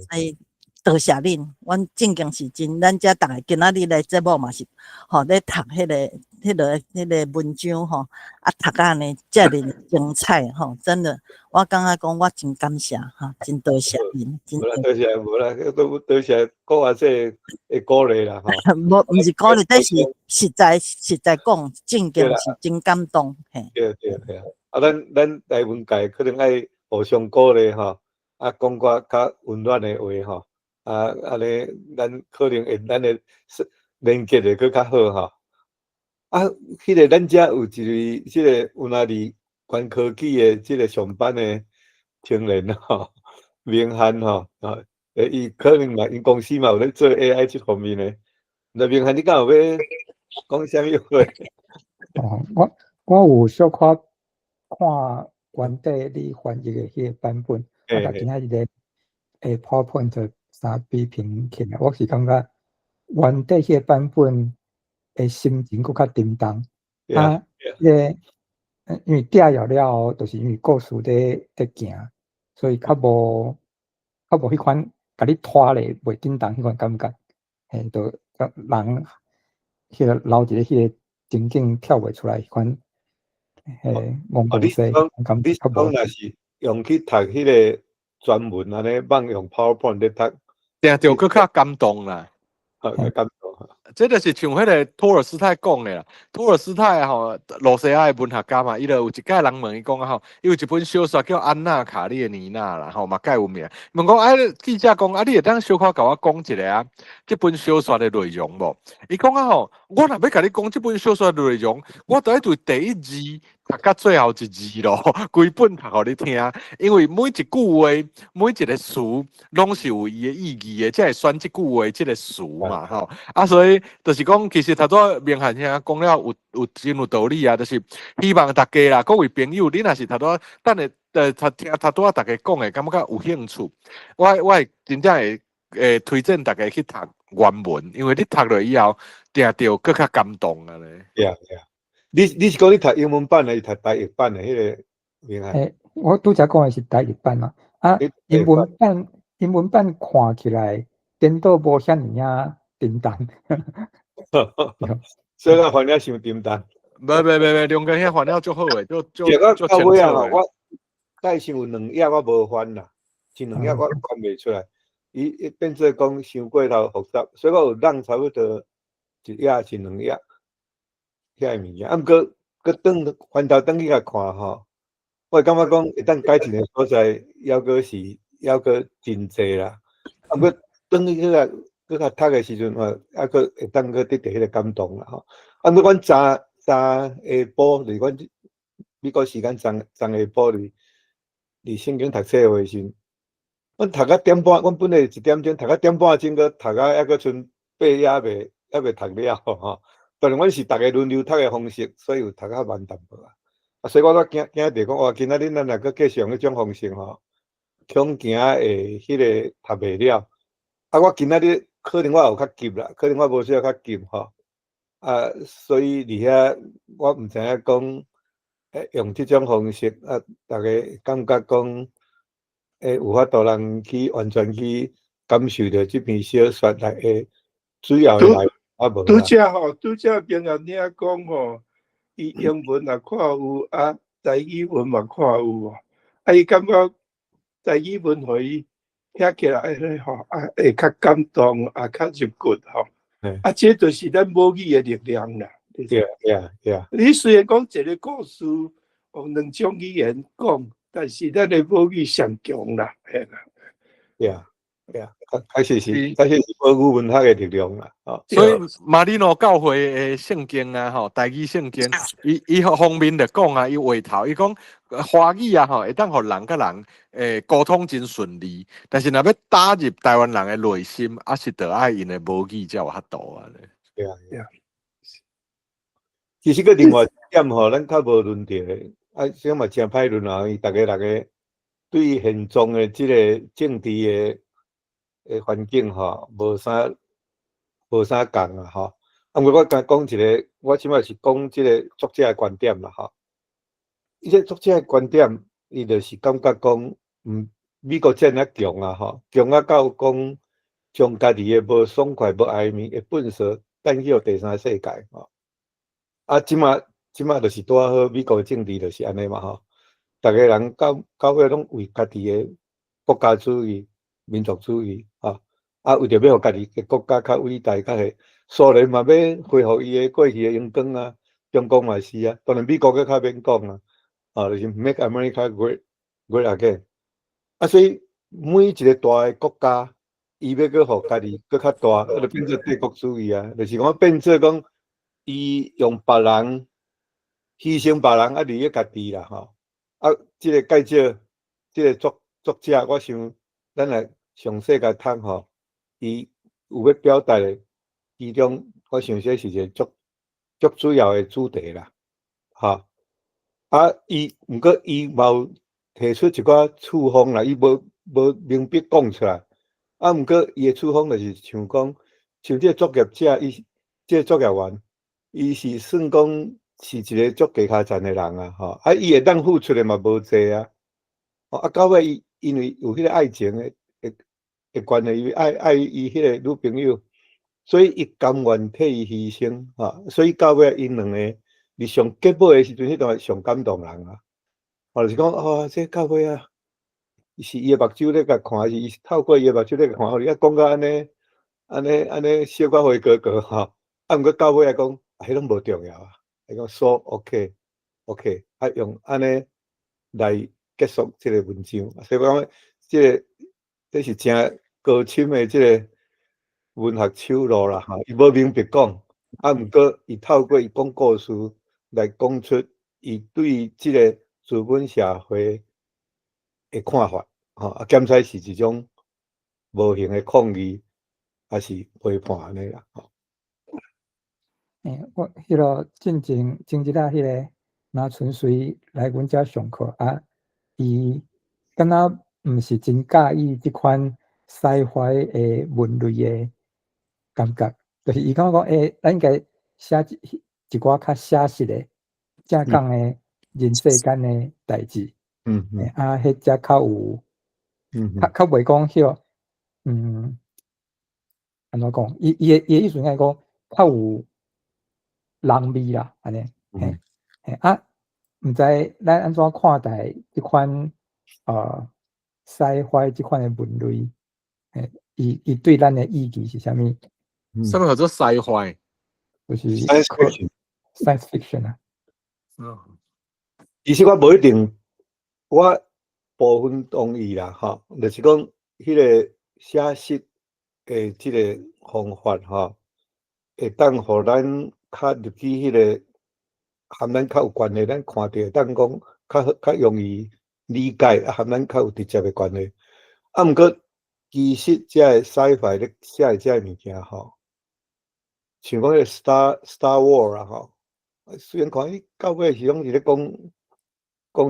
Speaker 10: 所以多谢恁，阮正经是真，咱遮逐个今仔日来节目嘛是，吼咧读迄个文章吼，啊读啊呢遮尔精彩吼，真的，我感觉讲我真感谢哈，真多谢恁，真
Speaker 2: 无啦，多谢国华姐诶鼓励啦吼。
Speaker 10: 毋是鼓励，这是实在讲，正经是真感动嘿。
Speaker 2: 对啊，咱台湾界可能爱互相鼓励吼，啊讲较温暖诶话吼。啊，安尼咱可能会咱的连结会佫较好吼。啊，迄个咱遮有一位即个有哪里关科技的即个上班的青年吼，明翰吼，伊可能嘛，因公司嘛有咧做 AI 即方面的。那明翰，你敢有要讲啥物话？
Speaker 3: 哦，我有小可看原底你翻译的迄个版本，我甲今仔日个PowerPoint 三比拼起来，我是感觉原底迄个版本的心情佫较沉重。啊，因为摘要了，就是因为故事在行，所以较无迄款甲你拖咧袂振动迄款感觉，就人迄个留一个迄个情景跳袂出来迄款，懵懵西，感
Speaker 2: 你是
Speaker 3: 觉较无。
Speaker 2: 讲若是用去读迄个专文安尼，放用 PowerPoint 咧读，
Speaker 1: 定就更较感动啦。
Speaker 2: 较感动。
Speaker 1: 这就是像迄个托尔斯泰讲的啦。托尔斯泰吼，罗西亚的文学家嘛，伊就有一届人问伊讲啊吼，伊有一本小说叫《安娜卡列尼娜》啦，吼嘛介有名。问讲记者讲你会当小可甲我讲一下啊，这本小说的内容无？伊讲啊吼，我若要甲你讲这本小说的内容，我得对第一字读到最后一字咯，规本读互你听，因为每一句话、每一个词，拢是有伊的意义的，才会选这句话、这个词嘛，吼。所以就是讲，其实头拄明翰兄讲了有真有道理啊，就是希望大家啦，各位朋友，你若是头拄等下听头拄大家讲的，感觉有兴趣，我会真正会推荐大家去读原文，因为你读了以后，定着更较感动啊咧。
Speaker 2: 你是讲你读英文版的，还是读台语版的？迄个明翰？
Speaker 3: 我拄则讲的是台语版啊，英文版看起来颠倒无遐尔啊沉重。
Speaker 2: 所以我翻了伤沉重。
Speaker 1: 袂，梁哥遐翻了足好诶，就
Speaker 2: 到尾啊，我介想有2页我无翻啦，前2页我翻袂出来，伊变做讲伤过头复杂，所以我有让差不多1页前2页遐物件。毋过翻头转去甲看吼，我感觉讲会当改进诶所在，还阁真济啦。毋过转去较读诶时阵吼，还阁会当阁得到迄个感动啦吼。毋过阮早下晡，就是阮美国时间早下晡伫圣经读册诶时阵，阮读到点半，阮本来1点钟读到点半钟，阁读到还阁剩8页未读了吼。当然，阮是逐个轮流读诶方式，所以有读较慢淡薄啊。所以我惊着讲，今仔日咱若阁继续用迄种方式吼，恐惊会迄个读袂了。我今仔日可能我有较急啦，可能我无需要较急吼。所以伫遐我毋知影讲，用即种方式逐个感觉讲，有法度人去完全去感受到即篇小说内的主要的内容。
Speaker 9: 拄则朋友听讲吼，伊英文也看有，台语文嘛看有伊感觉台语文互伊听起来咧吼，会较感动，较入骨吼。这就是咱母语的力量啦。
Speaker 2: 对。
Speaker 9: 你虽然讲一个故事用2种语言讲，但是咱的母语上强啦，
Speaker 2: 确实是母语文学的力量啦。
Speaker 1: 所以马里诺教会的圣经啊，吼，台语圣经，伊方面就讲啊，伊话头，伊讲华语啊，吼，会当互人甲人沟通真顺利，但是若要打入台湾人的内心，是得爱因的母语才有法度啊咧。
Speaker 2: 对。其实个另外一点吼，咱较无论着的，这嘛真歹论啊！伊大家对现状的即个政治的环境吼，无啥共啊吼。毋过我讲一个，我即摆是讲即个作者的观点啦吼。伊这作者的观点，伊就是感觉讲，美国真啊强啊吼，强啊到讲将家己的无爽快、无爱面的本色带去第三世界吼。即马就是拄好，美国的政治就是安尼嘛吼。逐个人到尾拢为家己的国家主义、民族主义吼。为着要互家己的国家较伟大、较系，苏联嘛要恢复伊的过去的荣光啊，中国嘛是啊，当然美国佫较免讲啊，就是 Make America Great Again。所以每一个大的国家，伊要佫互家己佫较大，就变做帝国主义啊，就是讲变做讲。伊用别人牺牲别人，利益家己啦吼。即个介绍，即个作者，我想咱来详细甲读吼，伊有要表达的其中，我想这是一个足主要的主题啦，吼。伊毋过伊嘛有提出一寡处方啦，伊无明笔讲出来。毋过伊的处方就是像讲，像这个作业者，这个作业员。伊是算讲是一个足低下层的人啊，吼！伊会当付出的嘛无济啊，到尾伊因为有迄个爱情的关系，伊爱伊迄个女朋友，所以伊甘愿替伊牺牲所以到尾因两个伫上结尾的时阵，迄段上感动人啊！就是讲这到尾啊，是伊的目睭咧甲看，还是伊透过伊的目睭咧甲看？你啊讲到安尼小可灰哥哥毋过到尾来讲，迄拢无重要啊！伊讲说 OK，用安尼来结束即个文章，所以讲这是真高深的即个文学手路啦伊无明白讲，毋过伊透过伊讲故事来讲出伊对即个资本社会的看法检采是一种无形的抗议，还是批判安尼啦
Speaker 3: 我迄落前日迄个那纯粹来阮遮上课伊敢若毋是真介意即款sci-fi的文类的感觉，就是伊感觉讲咱应该写一寡较写实的、正讲的人世间的代志，迄只较有，较袂讲迄安怎讲？伊的意思应该讲较有人味啦，安尼，毋知咱安怎看待即款sci-fi 即款的文类？伊对咱的意义是啥物？
Speaker 1: 什么叫做sci-fi？
Speaker 3: 就是
Speaker 2: science
Speaker 3: fiction 啊。
Speaker 2: 其实我无一定，我部分同意啦，就是讲迄个写实的即个方法会当互咱较入去迄个含咱较有关系，咱看着当讲较容易理解，含咱较有直接的关系。毋过其实遮个sci-fi咧写的遮个物件像讲迄个 Star War 啦虽然看伊到尾是拢是咧讲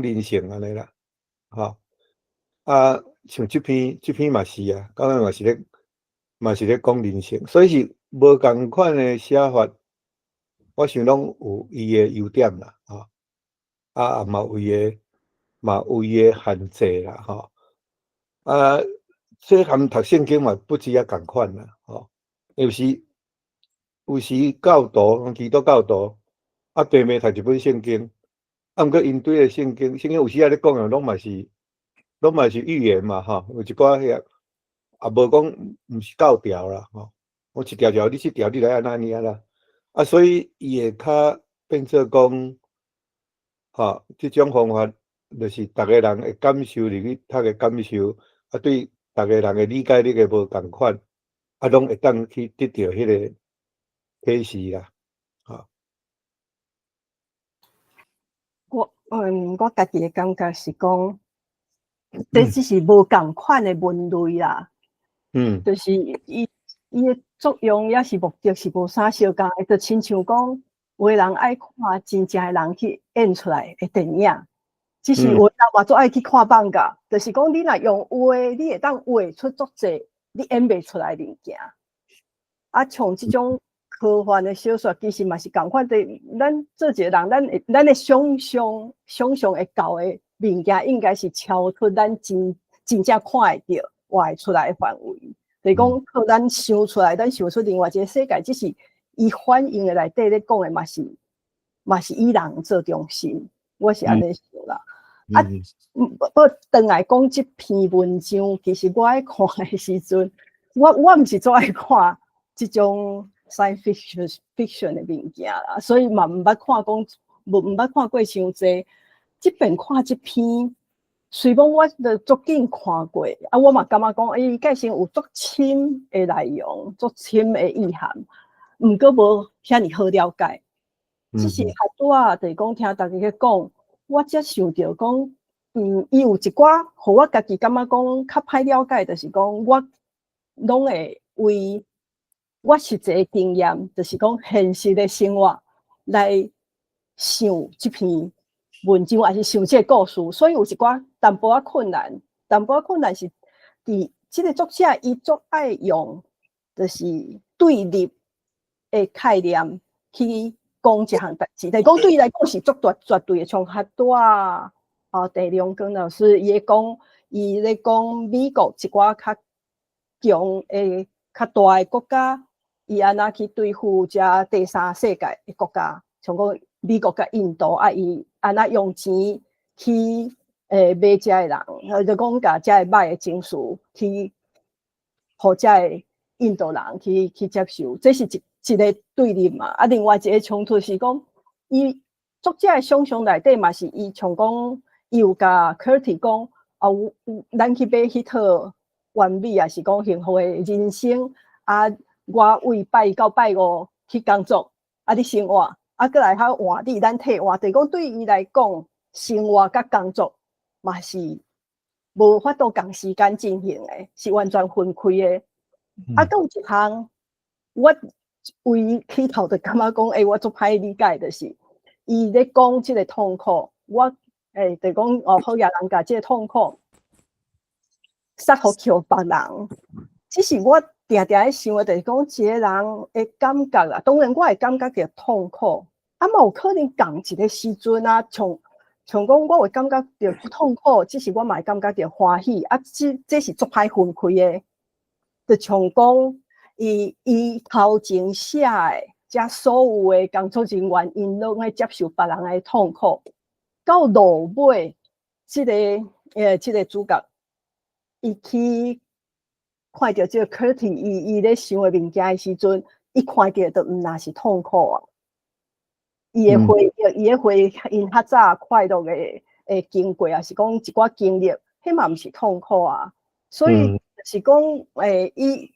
Speaker 2: 人性安尼啦，像即篇嘛是啊，到尾嘛是咧讲人性，所以是无共款的写法，我想拢有伊的优点啦，嘛有伊的限制啦，这含读圣经嘛不止共款啦，有时教徒，基督教徒弟妹读一本圣经，毋过因对个圣经有时咧讲拢嘛是预言嘛，有一寡遐无讲毋是教条啦，我一条条你去条你来安尼啦，所以伊会较变做讲，即种方法就是逐个人会感受入去读的感受，对逐个人的理解力会无共款，拢会当去得到迄个启示啦，
Speaker 7: 我家己的感觉是讲，这只是无共款的文类啦，就是伊的作用也是目的是无啥相共的，就亲像讲，有的人爱看真正的人去演出来的电影，只是有的人嘛做爱去看放假，就是讲你若用画，你会当画出足济你演袂出来的物件，像即种科幻的小说，其实嘛是共款的。咱做一个人，咱的想象会到的物件，应该是超出咱真正看会到、画会出来的范围。就是讲靠咱想出来，咱想出另外一个世界，只是伊反映的内底咧讲的嘛是以人做中心。我是安尼想啦。我转来讲即篇文章，其实我爱看的时阵，我毋是做爱看即种science fiction 的物件啦，所以嘛毋捌看讲，毋捌看过伤济。即边看即篇，虽然我著足紧看过，我嘛感觉讲，伊介绍有足深的内容，足深的意涵，毋过无遐尼好了解。只是较多就是讲听大家去讲，我才想着讲，伊有一寡，互我家己感觉讲较歹了解，就是讲我拢会为我实际的经验，就是讲现实的生活来想即篇文章，还是想这个故事，所以有一寡淡薄仔困难。淡薄仔困难是伫即个作者伊足爱用，就是对立的概念去讲一项代志。但讲对伊来讲是足绝对的，像较多地龙根老师伊咧讲美国一寡较强的、较大的国家。伊安那去对付遮第三世界的国家，像讲美国甲印度啊，伊安那用钱去买遮的人，就讲甲遮的歹的情绪去，互遮的印度人去接受，这是一个对立嘛。啊，另外一个冲突是讲，伊作者的想象内底嘛是伊像讲，伊有甲 Curtis 讲，啊，咱去买迄套完美也是讲幸福的人生啊。我为拜一到拜五去工作，啊，你生活，啊，过来较换你，咱替换，就是讲对伊来讲，生活甲工作嘛是无法度同时间进行的，是完全分开的。啊，搁有一项，我为伊起头就感觉讲，我足歹理解，就是伊咧讲即个痛苦，我就讲哦，好野人甲即个痛苦撒互叫别人，只是我。定定咧想的，就是讲一个人的感觉啦。当然，我会感觉着痛苦，啊，嘛有可能共一个时阵啊，像讲我会感觉着痛苦，只是我嘛会感觉着欢喜，啊，这是足歹分开的。就像讲，伊头前写的，遮所有的工作人员，因拢会接受别人的痛苦，到落尾，这个主角，伊去。看到这个 Curtis， 伊咧想的物件的时阵，伊看到都毋那是痛苦啊。伊会因较早快乐的经过，也是讲一寡经历，迄嘛毋是痛苦啊。所以就是讲，伊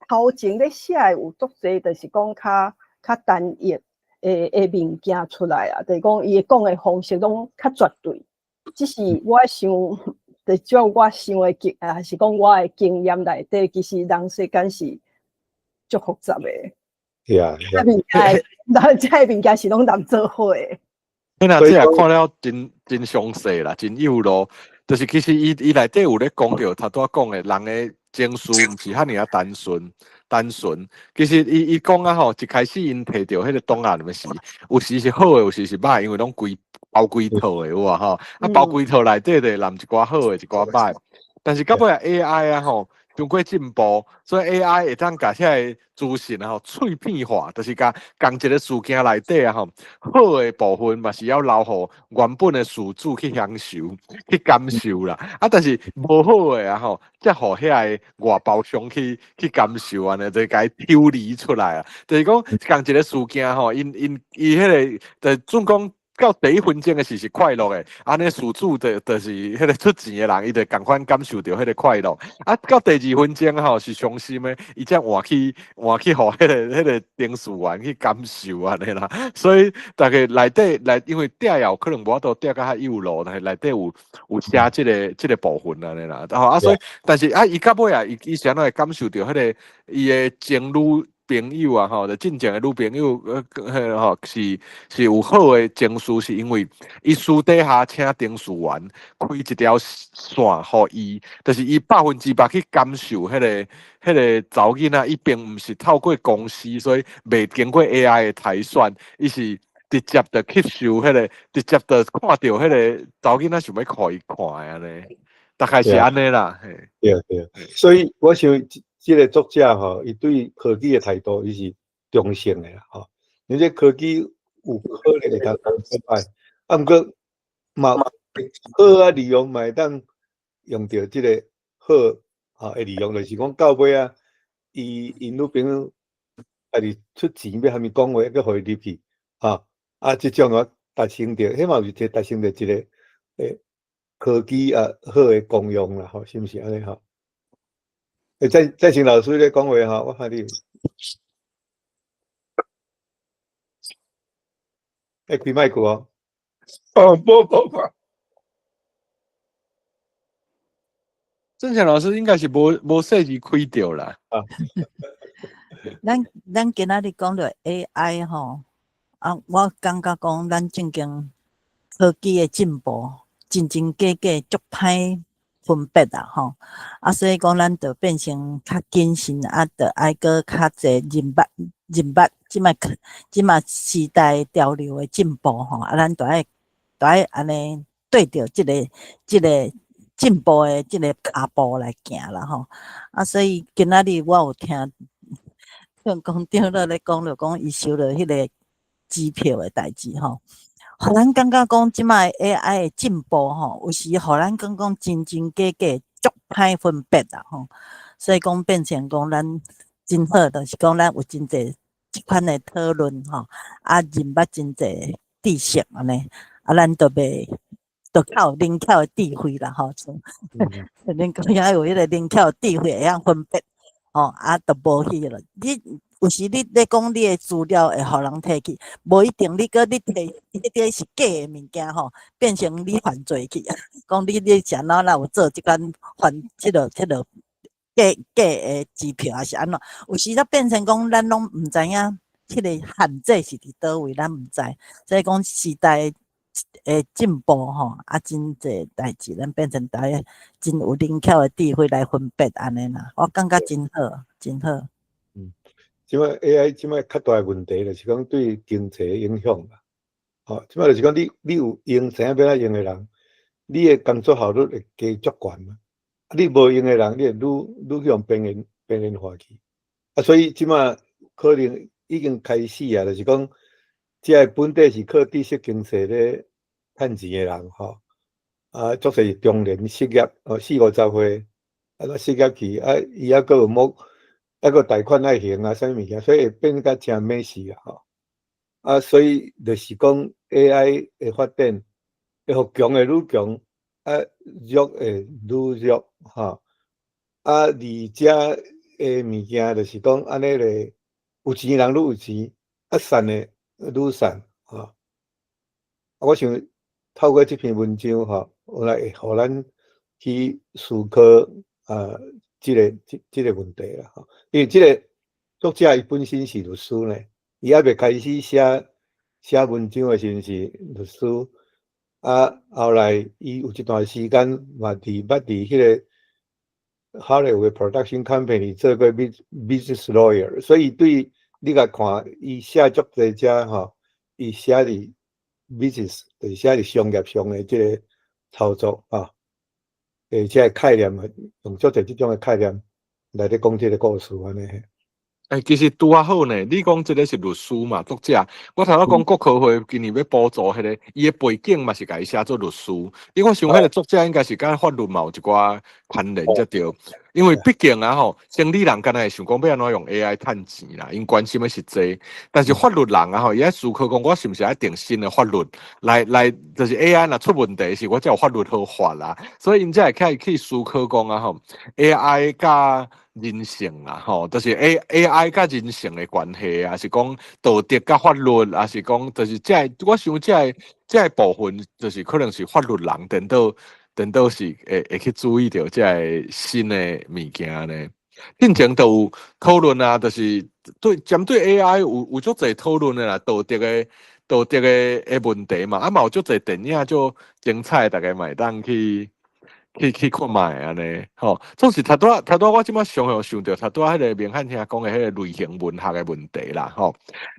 Speaker 7: 头前咧写的有足侪，就是讲较单一的物件出来啊。就是讲伊讲的方式拢较绝对，只是我想。就照我想的还是讲我的经验内底，其实人世间是足复杂的。
Speaker 2: 是啊，
Speaker 7: 这物件是拢难做伙的。
Speaker 1: 你若这也看了真详细啦，真幼咯。就是其实伊内底有咧讲着，头拄仔讲的人的情绪毋是遐尔啊单纯。其实伊讲啊吼，一开始因摕着迄个档案的时，有时是好的，有时是歹，因为拢包规套的有啊吼，啊包规套内底的揽一寡好的，一寡歹。但是到尾 AI 啊吼，中过进步，所以 AI 会当甲遐个资讯啊吼碎片化，就是甲共一个事件内底啊吼，好的部分嘛是要留互原本的事主去享受、去感受啦。啊，但是无好的啊吼，则互遐个外包商去感受安尼，就甲伊抽离出来啊。就是讲共一个事件吼，伊迄个就总讲。到第一分钟的是快乐的，安尼事主就是迄个出钱的人，伊就共款感受到迄个快乐。啊，到第二分钟吼是伤心的，伊才换去互迄个电视员去感受安尼啦。所以大概内底因为订有可能无法度订到较幼咯，但是内底有写即个部分安尼啦。所以但是伊到尾伊是安怎会感受到迄个伊的情侣。朋友啊，吼，就真正的女朋友，是有好的情绪，是因为伊私底下请电视员开一条线，互伊，就是伊100%去感受迄个查某囡仔，伊并毋是透过公司，所以未经过 AI 的筛选，伊是直接的吸收迄个，直接的看到迄个查某囡仔想要互伊看安尼，大概是安尼啦。
Speaker 2: 对，所以我想。这个作者吼，伊对科技的态度，伊是中性的啦吼。因为科技有可能会当失败，啊，毋过嘛好啊利用嘛会当用到这个好啊的利用，就是讲到尾啊，伊女朋友家己出钱要虾米讲话，要互伊入去即种啊达成着，迄嘛是达成着一个科技啊好的功用啦吼，是毋是安尼吼？再请老师咧讲话哈，我看你。开麦克哦。
Speaker 9: 无。
Speaker 1: 正强老师应该是无设计开掉啦。
Speaker 10: 咱今仔日讲到 AI 吼，我感觉讲咱正经科技的进步，真真假假足歹分别啦吼，所以讲咱就变成较谨慎，就爱搁较侪认捌即卖时代潮流的进步吼，咱就爱安尼对着即个进步的即个脚步来行啦吼，所以今仔日我有听像讲对了咧讲着讲伊收了迄个机票的代志吼，互咱感觉讲即摆 AI 的进步吼，有时互咱讲真假假足歹分别啦吼，所以讲变成讲咱真好，就是讲咱有真济即款的讨论吼，啊认捌真济知识安尼，啊咱都袂。就靠灵巧的智慧啦，吼，恁讲遐有迄个灵巧的智慧会晓分别，吼，啊，都无去了。你有时你咧讲你的资料会互人摕去，无一定你摕迄个是假的物件吼，变成你犯罪去啊。讲你是安怎有做即款即落假的机票还是安怎？有时则变成讲咱拢毋知影迄个限制是伫倒位，咱毋知。所以讲时代进步吼，啊，真济代志，咱变成大家真有灵巧的智慧来分别安尼啦，我感觉真好，真好。
Speaker 2: 即摆 AI 即摆较大的问题就是讲对经济的影响啦。吼，即摆就是讲你有用知影要怎用的人，你的工作效率会加足悬嘛。啊，你无用的人，你会愈向边缘化去。啊，所以即摆可能已经开始啊，就是讲。即个本地是靠知识经济咧趁钱的人吼，啊，足侪是中年失业，40-50岁，啊，失业去，啊，伊还佫有还佫贷款爱还啊，啥物件，所以会变甲真美事啊，吼。啊，所以就是讲 AI 的发展，会互强的愈强，啊，弱的愈弱，吼。啊，而遮的物件就是讲安尼咧，有钱人愈有钱，啊，散的。愈散啊！我想透过这篇文章吼，来互咱去思考这个问题啦吼。因为这个作者伊本身是律师呢，伊还未开始写文章的时阵是律师，啊，后来伊有一段时间嘛伫迄个 Hollywood production company 做过 business lawyer， 所以对。你甲看，伊写足侪遮吼，伊写伫 business， 就是写伫商业上的即个操作啊，即个概念用足侪即种的概念来咧讲即个故事安尼。
Speaker 1: 其实拄啊好呢，你讲即个是律师嘛，作者。我头仔讲国科会今年要补助迄个，伊的背景嘛是家己写做律师。因为我想迄个作者应该是甲法律嘛有一寡关联才对。因为毕竟啊吼，生理人敢若会想讲要安怎用 AI 趁钱啦，因关心的是这。但是法律人啊吼，伊爱思考讲我是毋是爱定新的法律来，就是 AI 若出问题是我才有法律好法啦。所以因才会去思考讲啊吼 ，AI 甲人性啦吼，就是 AI 甲人性的关系啊，是讲道德甲法律，啊是讲就是我想这个部分就是可能是法律人等到是会去注意到这个新的物件呢。进前都有讨论啊，就是针对 AI 有足侪讨论的啦，道德的问题嘛，啊嘛有足侪电影就精彩，大家嘛会当去看卖安尼，吼，总是头拄我即摆想到头拄迄个明翰兄讲的迄个类型文学的问题啦，吼，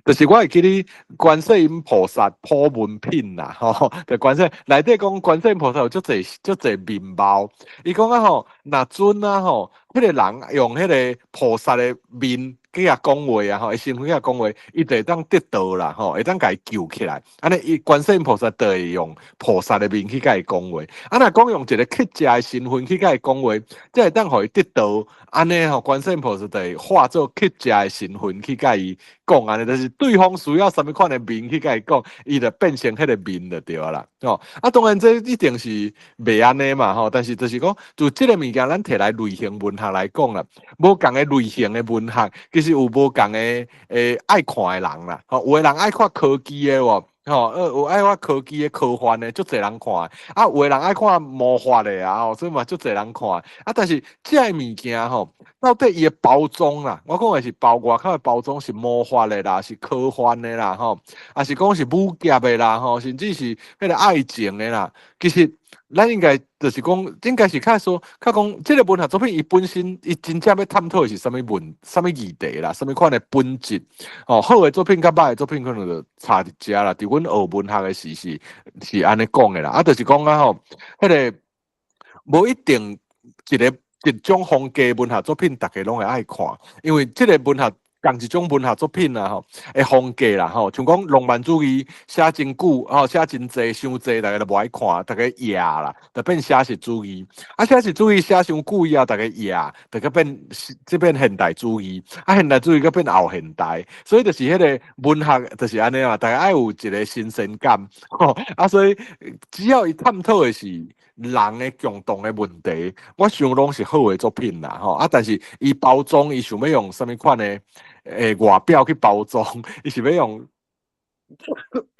Speaker 1: 就是我会记哩观世音菩萨普门品啦，吼，就观世内底讲观世音菩萨有足侪面貌，伊讲啊吼，若准啊吼，迄个人用迄个菩萨的面。去遐讲话啊吼，身份去遐讲话，伊就会当得道啦吼，会当甲伊救起来。安尼，伊观世音菩萨就会用菩萨的面去甲伊讲话。啊，若讲用一个乞食的身份去甲伊讲话，才会当互伊得道。安尼吼，观世音菩萨就会化作乞食的身份去甲伊讲安尼，就是对方需要什么款的面去甲伊讲，伊就变成迄个面就对啦。吼，啊，当然这一定是袂安尼嘛吼，但是就是讲，就即个物件，咱摕来类型文学来讲啦，无共的类型的文学。其实有无共的爱看的人啦，吼，有的人爱看科技的喎，吼，有爱看科技的科幻的，足侪人看，啊，有的人爱看魔法的啊，吼，所以嘛足侪人看，啊，但是这物件吼，到底伊的包装啦，我讲的是外口的包装是魔法的啦，是科幻的啦，吼，啊是讲是武侠的啦，吼，甚至是迄个爱情的啦，其实。咱应该就是讲，应该是较讲，这个文学作品伊本身伊真正要探讨的是什么议题啦，什么款的本质哦。好的作品甲歹的作品可能就差伫遮啦。伫阮学文学的时是安尼讲的啦，啊，就是讲啊吼，迄个无一定一种风格文学作品，大家拢会爱看，因为这个文学共一种文学作品啦吼，的风格啦吼，像讲浪漫主义写真久吼，写真济伤济，大家都无爱看，大家野啦，就变写实主义。啊，写实主义写伤久以后，大家野，就变这变现代主义。啊，现代主义个变后现代，所以就是迄个文学就是安尼嘛，大家爱有一个新鲜感吼。啊，所以只要伊探讨的是人的共同的问题，我想拢是好的作品啦吼。啊，但是伊包装，伊想要用什么款的外表去包装，伊是要用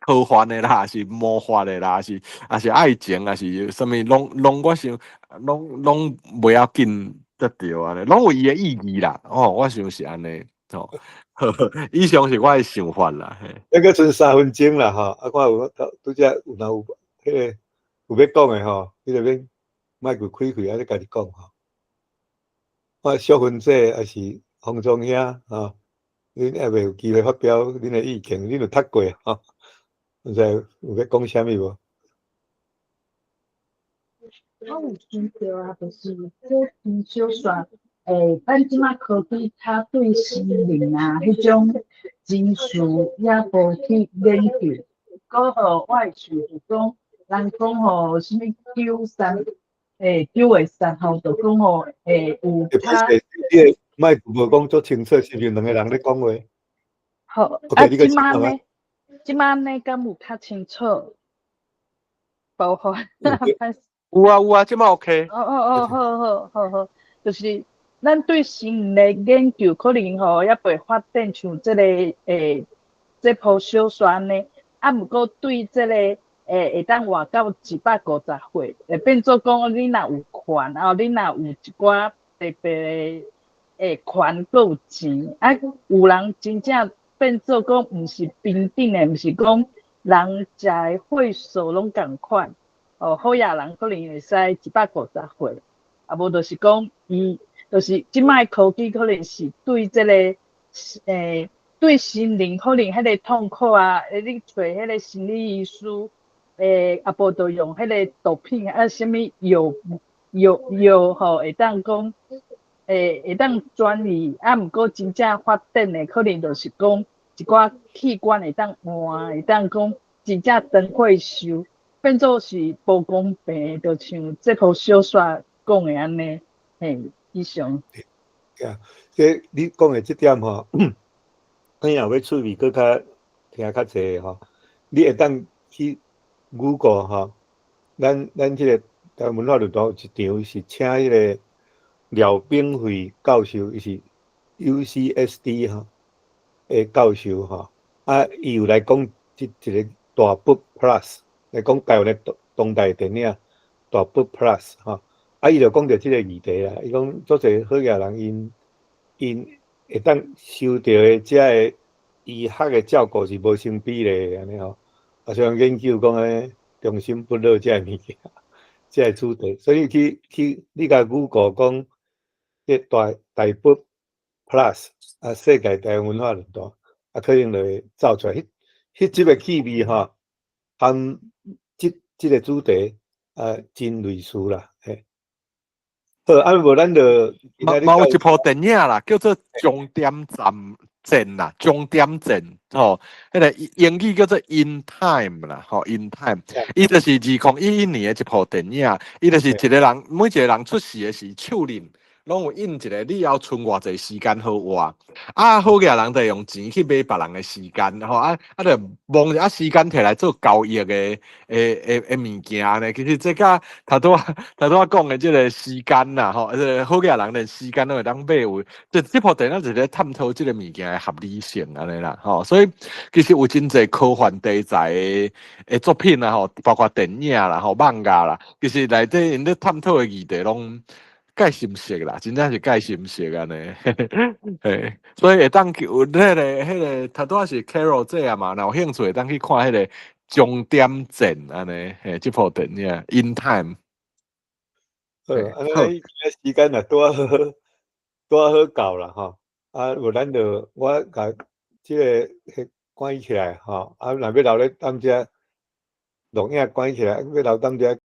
Speaker 1: 科幻的啦，还是魔法的啦，还是爱情，还是什么，拢我想拢袂要紧得着安尼，拢有伊的意义啦。哦，我想是安尼哦。以上是我的想法啦。
Speaker 2: 那个剩3分钟啦吼，啊，我有拄则有迄个有要讲的吼，你就免麦克开开，啊，你家己讲吼。我小分姐还是洪忠兄吼，恁还未有机会发表恁的意见，恁有读过吼，毋知有要讲啥物无？
Speaker 5: 我有想到啊，就是这篇小说，咱即马科技它对心灵啊，迄种情绪也无去研究。搁互我会想就讲，人讲吼什物9月3号，就讲吼有他。
Speaker 2: 你的麦克无讲足清楚，是毋是两个人咧讲话？
Speaker 5: 好，啊，即晚呢，敢有较清楚？包括
Speaker 1: 有啊，即马 OK。
Speaker 5: 好，就是咱对心理研究可能吼也袂发展像这个这部小说安尼，啊，毋过对这个会当活到150岁，会变做讲你若有权，啊，你若有一寡特别权，搁有钱，啊，有人真正变做讲毋是平等的，毋是讲人食的岁数拢共款。哦，好野人可能会使150岁，啊，无就是讲伊就是即摆科技可能是对这个对心灵可能迄个痛苦啊，你找迄个心理医师，啊无就用迄个毒品啊，什么药吼，会当讲会当转移，啊，毋过真正发展的可能就是讲一寡器官会当换，会当讲真正长退休。变做是无公平，就像这部小说讲的安尼，以上。
Speaker 2: 这你讲的这点吼，咱若要趣味搁较听较济吼，你会当去Google吼，咱这个台湾文化论坛有一场是请迄个廖炳辉教授，伊是 UCSD 吼的教授吼，啊，伊有来讲一个大部 Plus。来讲台湾的当代电影大部 Plus 吼，啊，伊就讲到即个议题啦。伊讲足侪好野人因会当收到的遮个医学的照顾是无成比例的安尼吼。啊，像研究讲诶，中心不落遮个物件，遮个主题，所以你甲Google讲即大部 Plus 啊，世界台湾文化论坛啊，可能就会走出来。迄集个气味吼，含即个主题真类似啦，嘿。好，啊无咱就
Speaker 1: 嘛有一部电影啦，叫做《终点站战》啦，《终点战》吼，迄个英语叫做《In Time》啦，吼，《In Time》，伊就是2011年的一部电影，伊就是一个人，每一个人出世的是手链。拢有印一个，你要存偌济时间好活，啊，好个人就用钱去买别人的时间，吼就蒙啊时间摕来做交易的物件呢。其实这甲头拄仔讲的这个时间呐，吼，好个人连时间都会当买有，这部电影就是咧探讨这个物件的合理性安尼啦，吼，所以其实有真济科幻题材的作品啊，吼，包括电影啦，吼，漫画啦，其实内底因咧探讨的议题拢。介深色啦，真正是介深色安尼，嘿，所以会当有迄个头拄仔是 Carol 这啊嘛，若有兴趣会当去看迄个《终点站》安尼，嘿，这部电影《In Time》。
Speaker 2: 好，安尼时间也拄好到啦吼，啊，无咱就我甲即个关起来吼，啊，若要留咧踮遮录影关起来，要留踮遮。